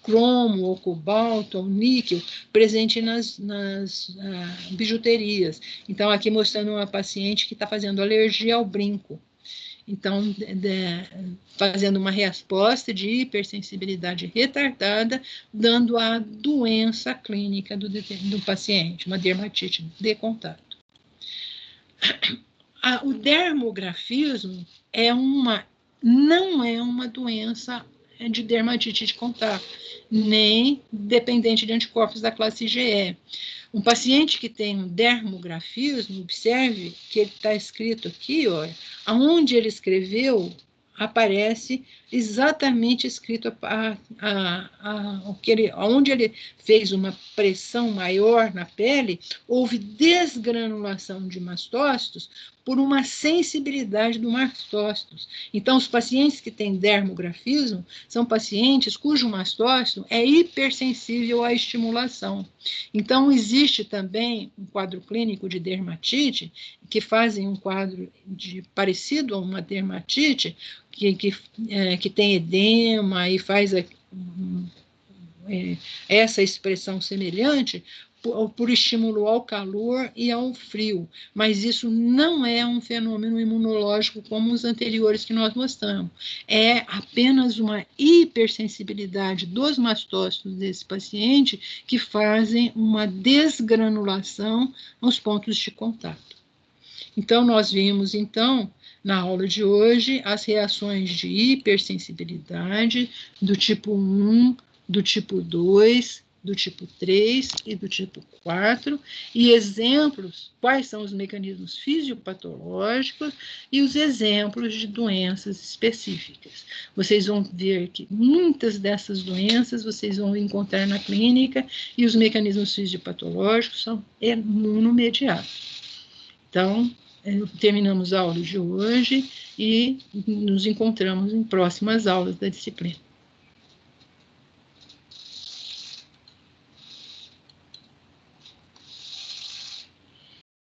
cromo, ao cobalto, ao níquel, presente nas bijuterias. Então, aqui mostrando uma paciente que está fazendo alergia ao brinco. Então, fazendo uma resposta de hipersensibilidade retardada, dando a doença clínica do paciente, uma dermatite de contato. O dermografismo não é uma doença de dermatite de contato, nem dependente de anticorpos da classe IgE. Um paciente que tem um dermografismo, observe que ele está escrito aqui, olha, aonde ele escreveu aparece exatamente escrito onde ele fez uma pressão maior na pele, houve desgranulação de mastócitos por uma sensibilidade do mastócitos. Então, os pacientes que têm dermografismo são pacientes cujo mastócito é hipersensível à estimulação. Então, existe também um quadro clínico de dermatite, que fazem um quadro parecido a uma dermatite, que tem edema e faz essa expressão semelhante por estímulo ao calor e ao frio, mas isso não é um fenômeno imunológico como os anteriores que nós mostramos. É apenas uma hipersensibilidade dos mastócitos desse paciente que fazem uma desgranulação nos pontos de contato. Então, nós vimos, então, na aula de hoje, as reações de hipersensibilidade do tipo 1, do tipo 2, do tipo 3 e do tipo 4, e exemplos, quais são os mecanismos fisiopatológicos e os exemplos de doenças específicas. Vocês vão ver que muitas dessas doenças vocês vão encontrar na clínica e os mecanismos fisiopatológicos são imunomediados. Então, terminamos a aula de hoje e nos encontramos em próximas aulas da disciplina.